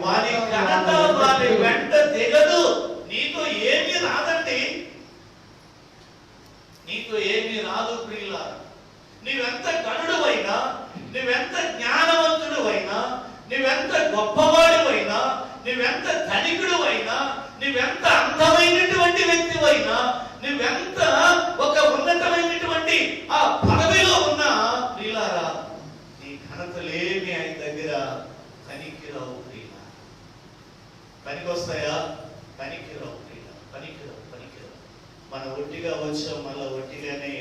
వాని ఘనత వాని వెంట దిగదు. నీతో ఏమీ రాదండి, నీతో ఏమీ రాదు. ప్రియుల, నువ్వెంత గనుడువైనా, నువ్వెంత జ్ఞానవంతుడువైనా, నువ్వెంత గొప్పవాడివైనా, నువ్వెంత ధనికుడువైనా, నువ్వెంత అందమైనటువంటి వ్యక్తివైనా, నువ్వెంత ఒక ఉన్నతమైనటువంటి ఆ పదవిలో ఉన్నా, ప్రియులారా, నీ ఘనతలేమి ఆయన దగ్గర పనికిరావు. ప్రియుల, పనికొస్తాయా? పనికిరావు. ప్రియుల, పనికిరావు, పనికిరావు. మనం ఒట్టిగా వచ్చాం, మళ్ళా ఒట్టిగానే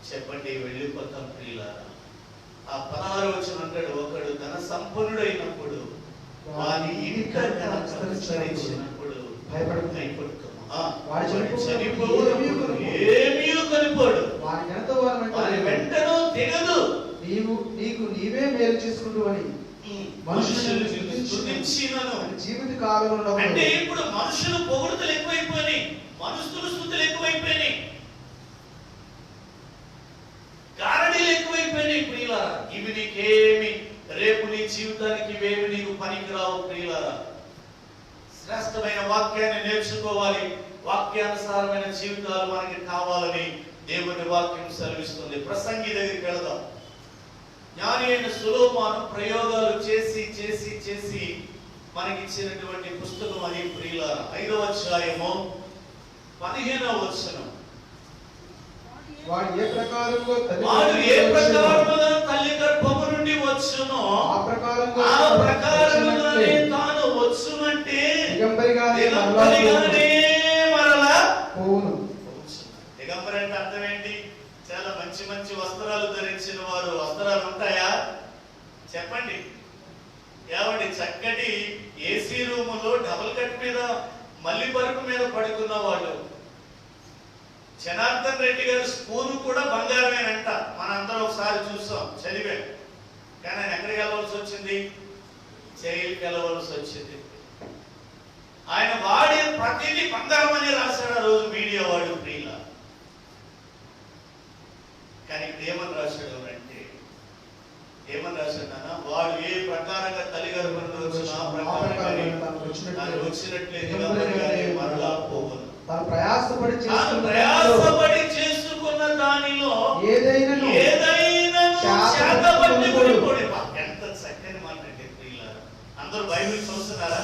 చెప్పండి వెళ్ళిపోతాం. ప్రియులారా, ఆ 16వ వచనం అంటాడు, ఒకడు ధన సంపన్నుడైనప్పుడు వాని ఇంట ఘనత వచ్చినప్పుడు భయపడుతున్నాడు. వాడు చనిపోడు, ఏమీ కనిపోడు, వారి వెంటనే తెగదు. నీకు నీవే మేలు చేసుకుంటూ అని మనుషులు స్తుతించినను జీవిత కాలంలో. అంటే ఇప్పుడు మనుషులు పొగడుతలు ఎక్కువైపోయినాయి, మనుషులు స్తుతులు ఎక్కువైపోయినాయి, గారడీలు ఎక్కువైపోయినాయి. ప్రియులారా, ఇవి నీకేమి, రేపు నీ జీవితానికి ఇవేమి నీకు పనికిరావు. ప్రియులారా, శ్రేష్టమైన వాక్యాన్ని నేర్చుకోవాలి, వాక్యానుసారమైన జీవితాలు మనకి కావాలని దేవుని వాక్యం సెలవిస్తుంది. ప్రసంగి దగ్గరికి వెళదాం. జ్ఞాని అయిన సొలొమోను ప్రయోగాలు చేసి చేసి చేసి మనకిచ్చినటువంటి పుస్తకం అది. ప్రియులారా, 5వ అధ్యాయము 15వ వచనం. వాడు ఏ ప్రకారముగా తల్లి గర్భము నుండి వచ్చునో ఆ ప్రకారముగానే తాను వచ్చునంటే దిగంబరిగానే మరలా పోవును. దిగంబరి అంటే అర్థం ఏంటి? చాలా మంచి మంచి వస్త్రాలు ధరించిన వారు వస్త్రాలు ఉంటాయా? చెప్పండి. ఏమండి, చక్కటి ఏసీ రూములో డబుల్ కట్ మీద మల్లి పరుపు మీద పడుకున్న వాళ్ళు. జనార్దన్ రెడ్డి గారి స్కూలు కూడా బంగారమేనంట. మనందరం ఒకసారి చూసాం, చదివాం. కానీ ఆయన ఎక్కడికి వెళ్ళవలసి వచ్చింది? జైలుకి వెళ్ళవలసి వచ్చింది. ఆయన వాడే ప్రతిదీ బంగారం అని రాశాడు ఆ రోజు మీడియా వాడు. ప్రియుల, కానీ ఇక్కడ ఏమని రాశాడు అంటే, ఏమని రాశాడు నాన్న? వాడు ఏ ప్రకారంగా తల్లి గర్భంలో వచ్చిన ఆ ప్రకారంగానే వచ్చినట్లే మరలా పోవను. తాను ప్రయాసపడి చేసుకున్న దానిలో ఏదైనా ఎంత చక్కని మాట అంటే ప్రియులారా. అందరూ బైబిల్ చూస్తున్నారా?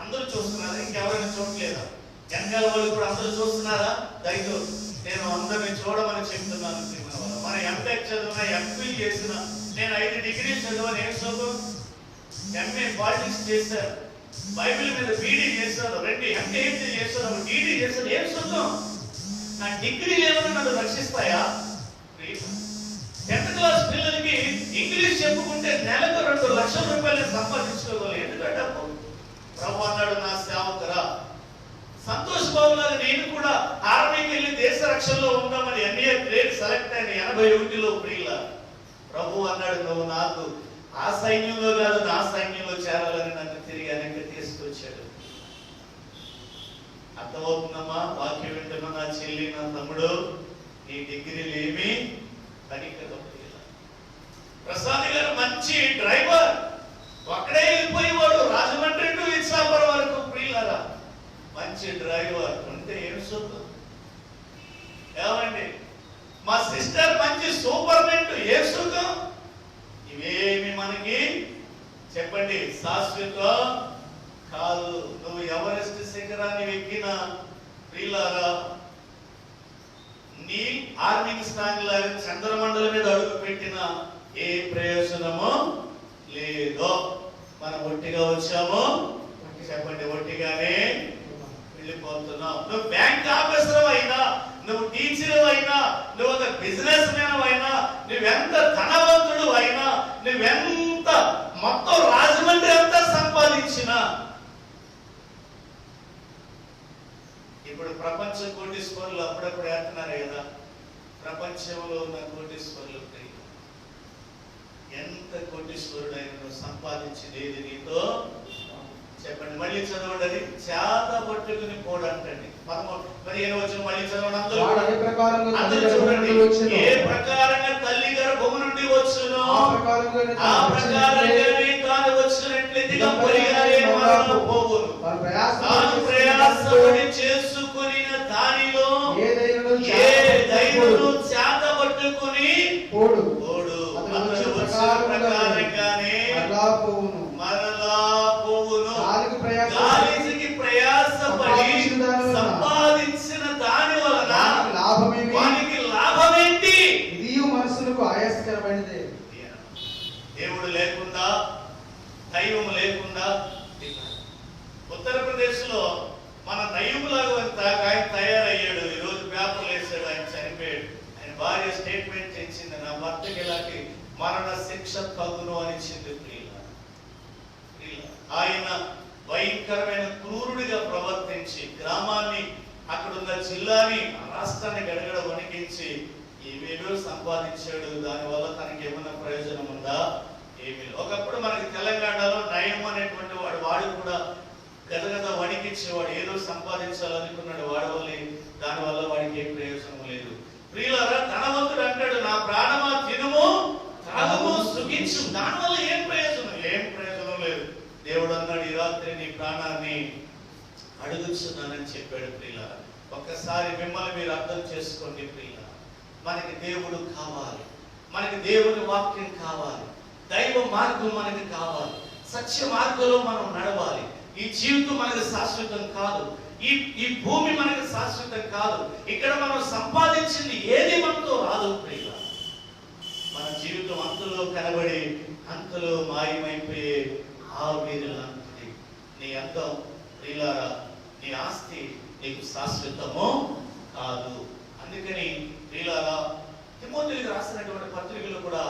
అందరూ చూస్తున్నారా? ఇంకెవరైనా చూడలేదా? వెనకాల వాళ్ళు కూడా అందరూ చూస్తున్నారా? దయతో నేను అందరినీ చూడమని చెప్తున్నాను. మన ఎంటెక్ చదివిన, ఎంఫిల్ చేసిన, నేను 5 డిగ్రీలు చదివాను. ఏం చదువు? ఎంఏ పాలిటిక్స్ చేశారు, బైబిల్ మీద బీడీ చేశారు, 2 ఎంఏ చేశారు, డీడీ చేశారు. ఏం చదువు? నా డిగ్రీలు ఏమైనా నన్ను రక్షిస్తాయా? 10th క్లాస్ పిల్లలకి ఇంగ్లీష్ చెప్పుకుంటే నెలకు 2 లక్షల రూపాయలు సంపాదించుకోవాలి. ఎందుకంటే డబ్బు. ప్రభు అన్నాడు, నా సేవకురా సంతోష్ బాబు లాగా నేను కూడా ఆర్మీకి వెళ్ళి దేశ రక్షణలో ఉందామని ఎంఏ గ్రేడ్ సెలెక్ట్ అయిన 81లో. ప్రియుల, ప్రభు అన్నాడు, నువ్వు నాకు ఆ సైన్యంలో కాదు నా సైన్యంలో చేరాలని నన్ను తిరిగి వెనక్కి తీసుకొచ్చాడు. అర్థమవుతుందమ్మా? వాక్యం వింటున్నా నా చెల్లి, నా తమ్ముడు, ఈ డిగ్రీలు ఏమి పనికిరావు. ప్రసాద్ గారు మంచి డ్రైవర్, ఒక్కడే వెళ్ళిపోయేవాడు రాజమండ్రి టు ఇచ్చాపురం వరకు. ప్రియులారా, మంచి డ్రైవర్ ఉంటే ఏం సుఖం. ఏమండి, మా సిస్టర్ మంచి సూపర్నెంట్, ఏ సుఖం. ఇవేమి మనకి చెప్పండి శాశ్వతం కాదు. నువ్వు ఎవరెస్ట్ శిఖరాన్ని ఎక్కిన ప్రియులారా, నీ ఆర్మింగ్ స్టాండ్ లాగా చంద్రమండలం మీద అడుగు పెట్టిన ఏ ప్రయోజనము లేదో. మనం ఒట్టిగా వచ్చాము, చెప్పండి, ఒట్టిగానే వెళ్ళిపోతున్నావు. నువ్వు బ్యాంక్ ఆఫీసర్ అయినా, నువ్వు టీచర్ అయినా, నువ్వు ఒక బిజినెస్ మ్యాన్ అయినా, నువ్వెంత ధనవంతుడు అయినా, నువ్వెంత మొత్తం రాజమండ్రి ఎంత సంపాదించినా, ఇప్పుడు ప్రపంచ కోటీశ్వరులు అప్పుడప్పుడు వేస్తున్నారు కదా, ప్రపంచంలో ఉన్న కోటీశ్వరులు ఎంత కోటీశ్వరుడైన నువ్వు సంపాదించినది నీతో చెప్పండి. మళ్ళీ చదవండి. అది చేత పట్టుకుని పోడంటండి. 15 వచ్చిన మళ్ళీ చదవండి. అందరూ చూడండి. ఏ ప్రకారంగా తల్లి గర్భము నుండి వచ్చునో ఆ ప్రకారంగానే తాను వచ్చినట్లే దిగంబరిగానే మరలా పోవును. తాను ప్రయాసపడి చేసుకుని దానిలో ఏదైనా చేత పట్టుకుని పోడు. అతడు వచ్చిన ప్రకారంగానే మరలా పోవును. గాలికి ప్రయాసపడి సంపాదించిన దాని వలన వానికి లాభమేంటి? ఇది మనసులకు ఆయాసకరమైనదే. దేవుడు లేకుండా, దైవం లేకుండా. ఉత్తరప్రదేశ్ లో మన దైవంలాగా ఆయన తయారయ్యాడు. ఈ రోజు పేపర్లు వేసాడు, ఆయన చనిపోయాడు. ఆయన భార్య స్టేట్మెంట్ ఇచ్చింది, నా భర్తకి ఇలాంటి మరణ శిక్ష తగును అని ఇచ్చింది. ఆయన భయంకరమైన వణికించి, గ్రామాన్ని, అక్కడున్న జిల్లాని, రాష్ట్రాన్ని గడగడ వణికించి ఏమేమో సంపాదించాడు. దానివల్ల తనకి ఏమన్నా ప్రయోజనం ఉందా? ఏమీ. ఒకప్పుడు మనకి తెలంగాణలో నయం అనేటువంటి వాడు కూడా గదగద వణికించేవాడు. ఏదో సంపాదించాలనుకున్నాడు వాడవల్లి, దానివల్ల వాడికి ఏం ప్రయోజనం లేదు. ప్రియులారా, ధనవంతుడు అంటాడు, నా ప్రాణమా తినుము తాగుము సుఖించు. దానివల్ల ఏం ప్రయోజనం? ఏం ప్రయోజనం లేదు. దేవుడు అన్నాడు, ఈ రాత్రి నీ ప్రాణాన్ని అడుగుచున్నానని చెప్పాడు. ప్రియులారా, ఒక్కసారి మిమ్మల్ని మీరు అర్థం చేసుకోండి. ప్రియులారా, మనకి దేవుడు కావాలి, మనకి దేవుని వాక్యం కావాలి, దైవ మార్గం మనకి కావాలి, సత్య మార్గంలో మనం నడవాలి. ఈ జీవితం మనకి శాశ్వతం కాదు, ఈ భూమి మనకి శాశ్వతం కాదు. ఇక్కడ మనం సంపాదించింది ఏది మనతో రాదు. ప్రియులారా, మన జీవితం అంతలో కనబడి అంతలో మాయమైపోయే ఆవిరిలాంటిది. నీ అందం ప్రియులారా, నీ ఆస్తి నీకు శాశ్వతమో కాదు. అందుకని ప్రియులారా, తిమోతికి రాసినటువంటి పత్రికలు కూడా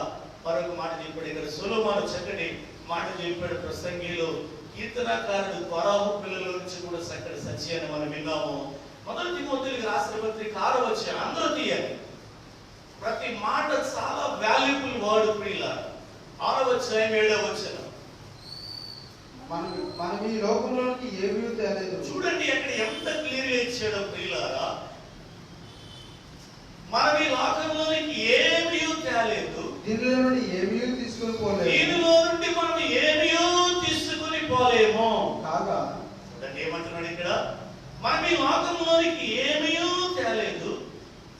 మరొక మాట చెప్పాడు. ఇక్కడ సొలొమోను చక్కటి మాట చెప్పాడు. ప్రసంగిలో కీర్తనకారుడు కొరాహు పిల్లల నుంచి కూడా చక్కటి సత్యాన్ని మనం విన్నాము. మొదటి తిమోతికి రాసిన పత్రిక 6వ అధ్యాయం, అందరూ తీయాలి. ప్రతి మాట చాలా వాల్యుబుల్ వర్డ్. ప్రియులారా, 6వ అధ్యాయం 7వ వచనం, మనం ఈ లోకంలోనికి ఏమీ తేలేదు. చూడండి అక్కడ ఎంత క్లియర్ ఇచ్చాడో. ప్రియులారా, మనం ఈ లోకంలోనికి ఏమీ తేలేదు, దీనిలో నుండి ఏమీ తీసుకుని పోలేదు, దీనిలో నుండి మనం ఏమీ తీసుకుని పోలేము కాగా. చూడండి ఏమంటున్నాడు ఇక్కడ, మనం ఈ లోకంలోనికి ఏమీ తేలేదు,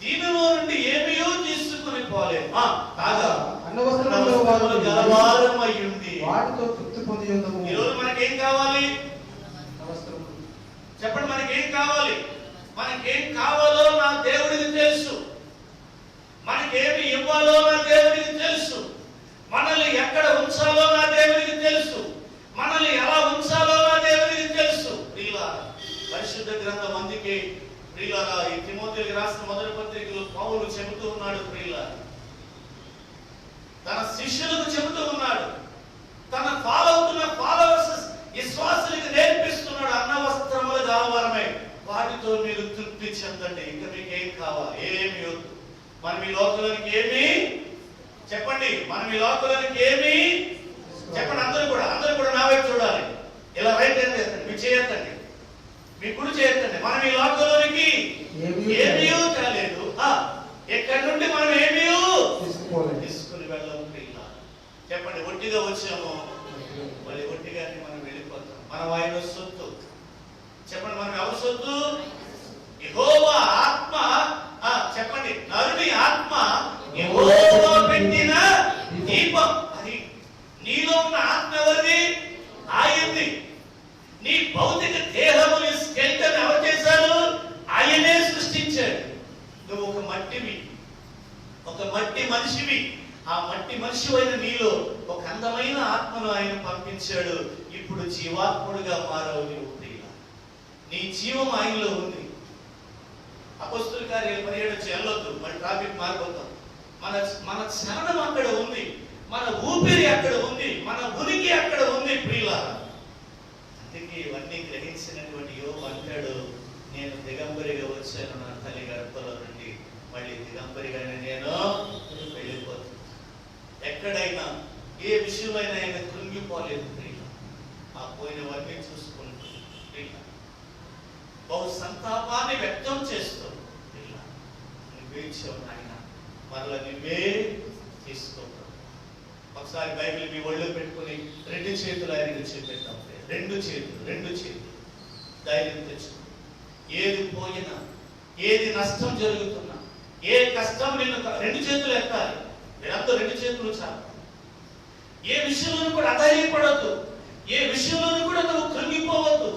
దీనిలో నుండి ఏమీ తీసుకుని పోలేము, కాగా అన్నవస్త్రములు గలవారమై ఉండి వాటితో తృప్తి పొంది ఉన్నాము. ఈరోజు మనకేం కావాలి చెప్పండి? మనకేం కావాలి? మనకేం కావాలో నా దేవుడికి తెలుసు, మనకేమి ఇవ్వాలో నా దేవుడికి తెలుసు, మనల్ని ఎక్కడ ఉంచాలో నా దేవుడికి తెలుసు, మనల్ని ఎలా ఉంచాలో నా దేవుడికి తెలుసు. ప్రియులారా, పరిశుద్ధ గ్రంథం అందుకే ప్రియులారా, ఈ తిమోతికి రాసిన మొదటి పత్రికలో పౌలు చెబుతూ ఉన్నాడు. ప్రియులారా, తన శిష్యులకు చెబుతూ ఉన్నాడు, తన ఫాలో అవుతున్న ఫాలోవర్స్ విశ్వాసులకు నేర్పిస్తున్నాడు. అన్న వస్త్రములు గలవారమై వాటితో మీరు తృప్తి చెందండి. ఇంకా మీకు ఏం కావాలి? ఏమి వద్దు. మనం ఈ లోకంలోనికి ఏమి చెప్పండి? మనం ఈ లోకంలోనికి ఏమి చెప్పండి? అందరూ కూడా నా వైపు చూడాలి. ఇలా రైట్ హ్యాండ్ చేయండి, మీ చేయొద్దండి, మీ కుడి చేయొద్దండి. మనం ఈ లోకంలోనికి ఏమీ కాలేదు. ఎక్కడి నుండి మనం ఏమీ తీసుకుని వెళ్ళాము. చెప్పండి, ఒట్టిగా వచ్చాము, మళ్ళీ ఒట్టిగానే మనం వెళ్ళిపోతాం. మనం ఆయన సొత్తు. చెప్పండి, మనం ఎవరి సొత్తు? యెహోవా ఆత్మ. చెప్పండి, నరుని ఆత్మ యెహోవా పెట్టిన దీపం. అది నీలో ఉన్న ఆత్మ ఎవరిది? ఆయనది. నీ భౌతిక దేహముని స్కెల్టన్ ఎవరు చేశారు? ఆయనే సృష్టించాడు. నువ్వు ఒక మట్టివి, ఒక మట్టి మనిషివి. ఆ మట్టి మనిషి అయిన నీలో ఒక అందమైన ఆత్మను ఆయన పంపించాడు. ఇప్పుడు జీవాత్ముడుగా మారావు నీవు. నీ జీవం ఆయనలో ఉంది. అపొస్తలుల కార్యాలు 17 వెళ్ళొద్దు, మన ట్రాఫిక్ మారిపోతాం. మన చలనం అక్కడ ఉంది, మన ఊపిరి అక్కడ ఉంది, మన ఉనికి అక్కడ ఉంది. ప్రియులారా, అందుకే ఇవన్నీ గ్రహించినటువంటి యోబు అంటాడు, నేను దిగంబరిగా వచ్చాను నా తల్లి గర్భంలో నుండి, మళ్ళీ దిగంబరిగానే నేను వెళ్ళిపోతాను. ఎక్కడైనా ఏ విషయంలో ఆయన కృంగిపోలేదు. ప్రియులారా, ఆ పోయినవన్నీ చూసుకుంటూ బహు సంతాపాన్ని వ్యక్తం చేస్తూ నువ్వేచ్చావు నాయన, మరలా నువ్వే తీసుకోవడం. ఒకసారి బైబిల్ మీ ఒళ్ళు పెట్టుకుని 2 చేతులు ఆయనకి చూపెట్టాం. 2 చేతులు ధైర్యం తెచ్చుకో. ఏది పోయినా, ఏది నష్టం జరుగుతున్నా, ఏ కష్టం నిన్ను 2 చేతులు ఎత్తాలి. మీరంతా 2 చేతులు చాలు. ఏ విషయంలో కూడా అధైర్యపడద్దు, ఏ విషయంలో కూడా నువ్వు కృంగిపోవద్దు,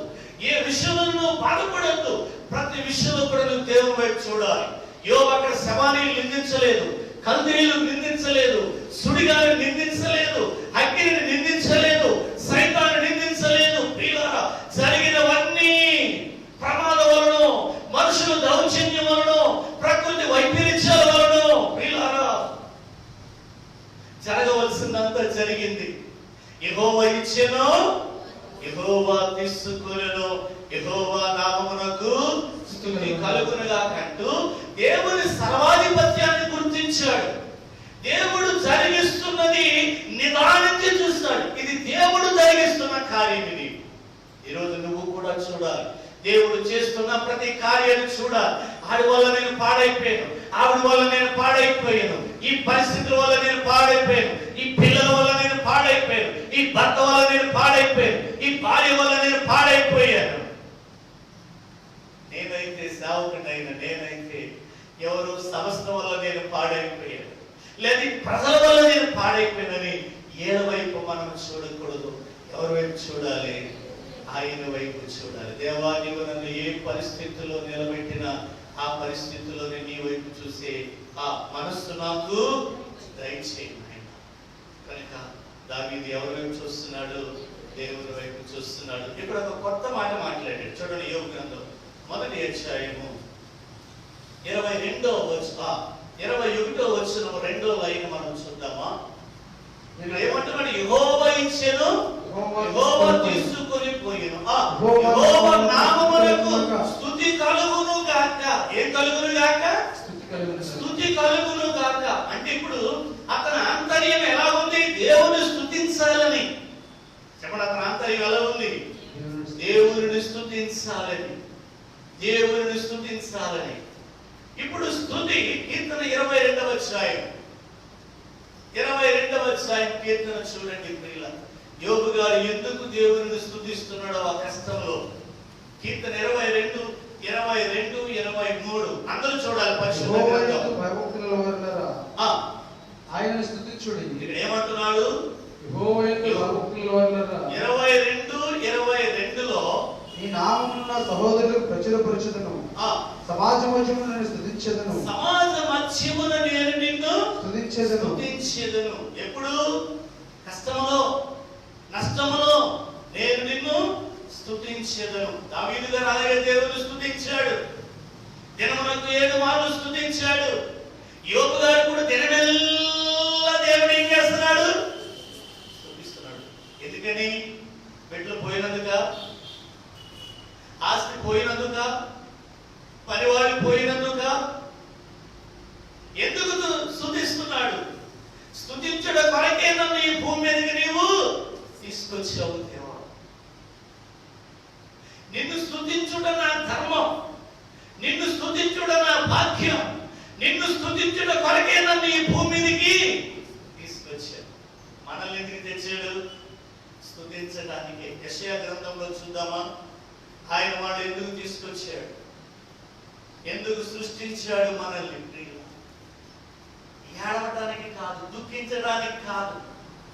ఏ విషయంలో నువ్వు బాధపడద్దు. ప్రతి విషయంలో కూడా నువ్వు దేవుని వైపు చూడాలి. యోబు అక్కడ శవాన్ని నిందించలేదు, కల్దీయులు నిందించలేదు, సుడిగాలిని నిందించలేదు, అగ్నిని నిందించలేదు, సైతాన్ని నిందించలేదు. ప్రియులారా, జరిగినవన్నీ ప్రమాదం వలన, మనుషుల దౌర్జన్యం వలన, ప్రకృతి వైపరీత్యాల వలన ప్రియులారా జరగవలసిందంతా జరిగింది. యెహోవా ఇచ్చెను, యెహోవా తీసుకొనెను, యెహోవా నామమున దేవుడు జరిగిస్తున్న కార్యం ఇది. ఈరోజు నువ్వు కూడా చూడాలి. దేవుడు చేస్తున్న ప్రతి కార్యాన్ని చూడాలి. ఆడి వల్ల నేను పాడైపోయాను, ఆవిడ వల్ల నేను పాడైపోయాను, ఈ పరిస్థితుల వల్ల నేను పాడైపోయాను, ఈ పిల్లల వల్ల నేను పాడైపోయాను, ఈ భర్త వల్ల నేను పాడైపోయాను, ఈ భార్య వల్ల నేను పాడైపోయాను. నేనైతే సేవకుడైన నేనైతే ఎవరు సంస్థ వల్ల నేను పాడైపోయాను, లేదా ప్రజల వల్ల నేను పాడైపోయానని ఏళ్ళ వైపు మనం చూడకూడదు. ఎవరి వైపు చూడాలి? ఆయన వైపు చూడాలి. దేవా, నీవు నన్ను ఏ పరిస్థితుల్లో నిలబెట్టినా ఆ పరిస్థితుల్లో నీ వైపు చూసే ఆ మనస్సు నాకు దయచేయి నాయన. కనుక దావీదు ఎవరి వైపు చూస్తున్నాడు? దేవుని వైపు చూస్తున్నాడు. ఇప్పుడు ఒక కొత్త మాట మాట్లాడాడు. చూడండి, యోబు గ్రంథం 1వ అధ్యాయము 21వ వచనం 2వ లైన్ మనం చూద్దామా? ఇక్కడ ఏమంటున్నాడు? యెహోవా ఇచ్చెను, యెహోవా తీసుకొని పోయెను. యెహోవా నామమునకు స్తుతి కలుగును గాక. ఏం కలుగును గాక? స్తుతి కలుగును గాక. అంటే ఇప్పుడు అతని ఆంతర్యం ఎలా ఉంది? దేవుని స్తుతించాలని. చెప్పండి, అతని ఆంతర్యం ఎలా ఉంది? దేవుని స్తుతించాలని, దేవుని స్తుతించాలని. ఇప్పుడు స్తుతి కీర్తన 22వ అధ్యాయం కీర్తన చూడండి ప్రియుల. యోబు గారు ఎందుకు దేవుని స్తుతిస్తున్నాడో ఆ కష్టంలో. కీర్తన 22, 23 అందరూ చూడాలి. పరిశుద్ధ గ్రంథం. ఆయనను స్తుతించుడి. ఇక్కడ ఏమంటున్నాడు? 22:22లో నీ నామమున నా సహోదరులకు ప్రచురపరచుదును, సమాజ మధ్యమున నేను స్తుతించెదను, సమాజ మధ్యమున నేను నిన్ను స్తుతించెదను. ఎప్పుడు? కష్టములో, నష్టములో నేను నిన్ను స్తుతించెదను. దావీదు గారు అలాగే దేవుని స్తుతించాడు. దినమునకు 7 మార్లు స్తుతించాడు. యోబు గారు కూడా దినమెల్లా దేవుడు ఏం చేస్తున్నాడు? స్తుతిస్తున్నాడు. ఎందుకని? బిడ్డలు పోయినందుక, ఆస్తి పోయినందుక, పనివాడు పోయినందుక? ఎందుకు స్తుతిస్తున్నాడు? స్తుతించడం కొరకే నన్ను ఈ భూమి మీదకి నీవు తీసుకొచ్చావు దేవా. నిన్ను స్తుతించుట నా ధర్మం, నిన్ను స్తుతించుట నా భాగ్యం, నిన్ను స్తుతించుట కొరకే నన్ను ఈ భూమి మీదకి తీసుకొచ్చాడు. మనల్ని ఎందుకు తెచ్చాడు? స్తుతించడానికి. యెషయా గ్రంథంలో చూద్దామా? ఆయన వాడు ఎందుకు తీసుకొచ్చాడు? ఎందుకు సృష్టించాడు మనల్ని? ఏడవడానికి కాదు, దుఃఖించడానికి కాదు,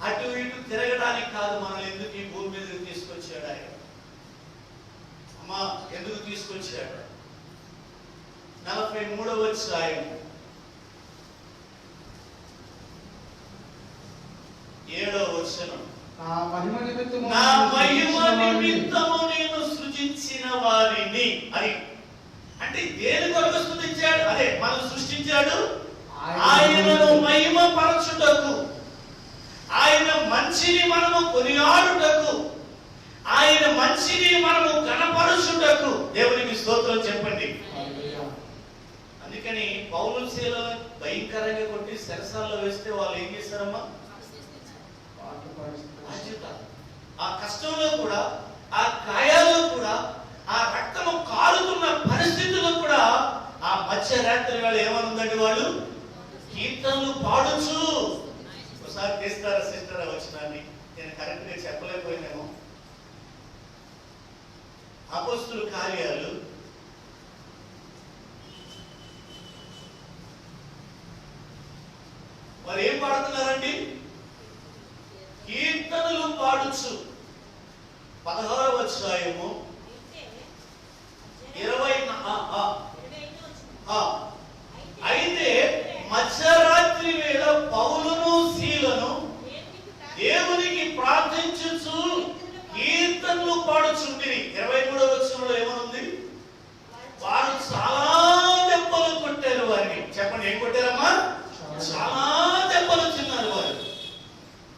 అటు ఇటు తిరగడానికి కాదు. మనల్ని ఎందుకు ఈ భూమి మీదకి తీసుకొచ్చాడు ఆయన? అమ్మా, ఎందుకు తీసుకొచ్చాడు? 43వ అధ్యాయం 7వ వచనం. నా మహిమ నిమిత్తము నేను సృజించిన వారిని అని. అంటే దేని కొరకు సృజించాడు? అదే మనం సృష్టించాడు ఆయనను మహిమ పరచుటకు, ఆయన మంచిని మనము కొనియాడుటకు, ఆయన మంచిని మనము ఘనపరచుటకు. దేవునికి స్తోత్రం చెప్పండి. అందుకని పౌలు శీలను భయంకరంగా కొట్టి సెరసాల్లో వేస్తే వాళ్ళు ఏం చేశారమ్మా? ఆ కష్టంలో కూడా, ఆ గాయాల్లో కూడా, ఆ రక్తము కారుతున్న పరిస్థితుల్లో కూడా ఆ మధ్యరాత్రి వేళ ఏమనుందండి? వాళ్ళు కీర్తనలు పాడుచు. ఒకసారి తీస్తారా సిస్టర్ వచ్చినాన్ని? నేను కరెక్ట్ గా చెప్పలేకపోయినాము. అపోస్తుల కార్యాలు 'మరి ఏం పాడుతున్నారండి? కీర్తనలు పాడుచు. 16వ అధ్యాయము 20. అయితే మధ్యరాత్రి వేళ పౌలును శీలను దేవునికి ప్రార్థించుచు కీర్తనలు పాడుచుంటిరి. 23వ వచనంలో ఏమనుంది? వారు చాలా దెబ్బలు కొట్టారు వారిని. చెప్పండి, ఏం కొట్టారమ్మా? చాలా దెబ్బలు తిన్నారు వారు.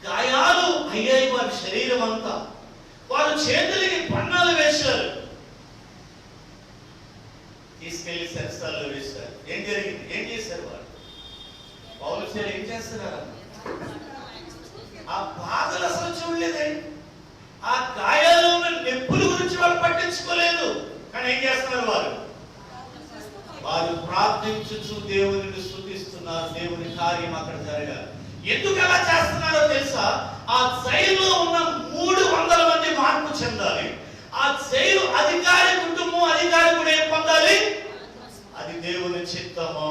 గాయాలు అయ్యాయి వారి శరీరం అంతా. వారు చేతులకి పన్నాలు వేశారు, తీసుకెళ్లి సెరసాల్లో వేశారు. ఏం జరిగింది? ఏం చేశారు వారు? పౌలు శీల ఏం చేస్తున్నారు? ఆ బాధలు అసలు చూడలేదే. ఆ గాయాల్లో ఉన్న నొప్పుల గురించి వాళ్ళు పట్టించుకోలేదు. కానీ ఏం చేస్తున్నారు వారు ప్రార్థించుచు దేవునిని స్తుతిస్తున్నారు. దేవుని కార్యం అక్కడ జరగాలి. ఎందుకు అలా చేస్తున్నారో తెలుసా? ఆ జైల్లో ఉన్న 300 మంది మార్పు చెందాలి. ఆ జైలు అధికారి కుటుంబం, అధికారి కూడా ఏం పొందాలి? అది దేవుని చిత్తము.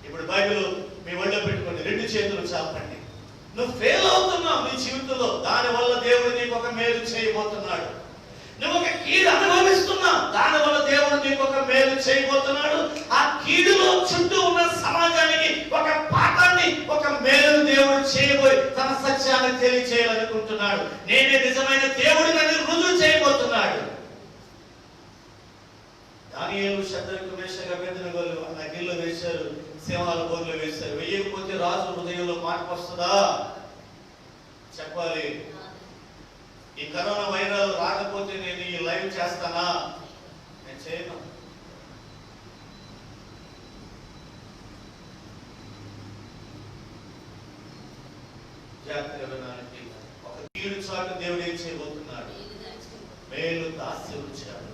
ఇప్పుడు బైబిల్ మీ ఒళ్ళో పెట్టుకోండి, 2 చేతులు చాపండి. నువ్వు ఫెయిల్ అవుతున్నావు నీ జీవితంలో, దానివల్ల దేవుడు నీకు ఒక మేలు చేయబోతున్నాడు. నువ్వు ఒక కీడు అనుభవిస్తున్నావు, దానివల్ల దేవుడు నీకు ఒక మేలు చేయబోతున్నాడు. ఆ కీడులో చుట్టూ ఉన్న సమాజానికి ఒక పాఠాన్ని, ఒక మేలు దేవుడు చేయబోయి తన సత్యాన్ని తెలియచేయాలనుకుంటున్నాడు. నేనే నిజమైన దేవుడిని అని రుజువు చేయబోతున్నాడు. దానియేలు, షద్రకు, మేషకు, అబేద్నెగోలు అగ్నిలో వేశారు, సింహాల బోర్లో వేశారు. వేయకపోతే రాజు హృదయంలో మార్పు వస్తుందా? చెప్పాలి. ఈ కరోనా వైరల్ రాకపోతే నేను ఈ లైవ్ చేస్తానా? నేను చేయను. జాగ్రత్తగా వినాలి. ఒక కీడు చాటు దేవుడు ఏం చేయబోతున్నాడు? మేలు దాసి ఉంచాడు.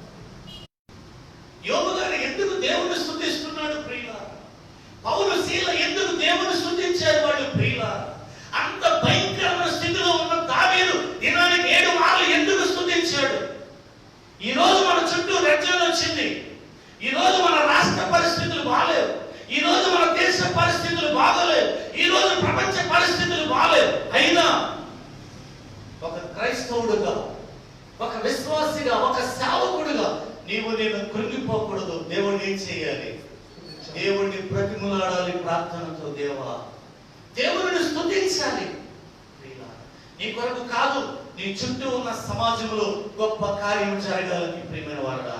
యోబు గారు ఎందుకు దేవుని స్తుతిస్తున్నాడు ప్రియులారా? పౌలు, శీల ఎందుకు దేవుని స్తుతించారు వాళ్ళు ప్రియులారా? అంత భయంకరమైన స్థితిలో ఉన్న దావీదు దినానికి 7 మార్లు ఎందుకు స్తుతించాడు? ఈ రోజు మన చుట్టూ రెడ్జన్ వచ్చింది. ఈ రోజు మన రాష్ట్ర పరిస్థితులు బాగలేవు. ఈ రోజు మన దేశ పరిస్థితులు బాగలేవు. ఈ రోజు ప్రపంచ పరిస్థితులు బాగలేవు. అయినా ఒక క్రైస్తవుడుగా, ఒక విశ్వాసిగా, ఒక సేవకుడుగా నేను కృంగిపోకూడదు. దేవుడిని ఏం చేయాలి? దేవుడిని ప్రతిమలాడాలి ప్రార్థనతో. దేవుడిని స్తుతించాలి. నీ కొరకు కాదు, నీ చుట్టూ ఉన్న సమాజంలో గొప్ప కార్యం జరగాలని ప్రియమైన వారుడా,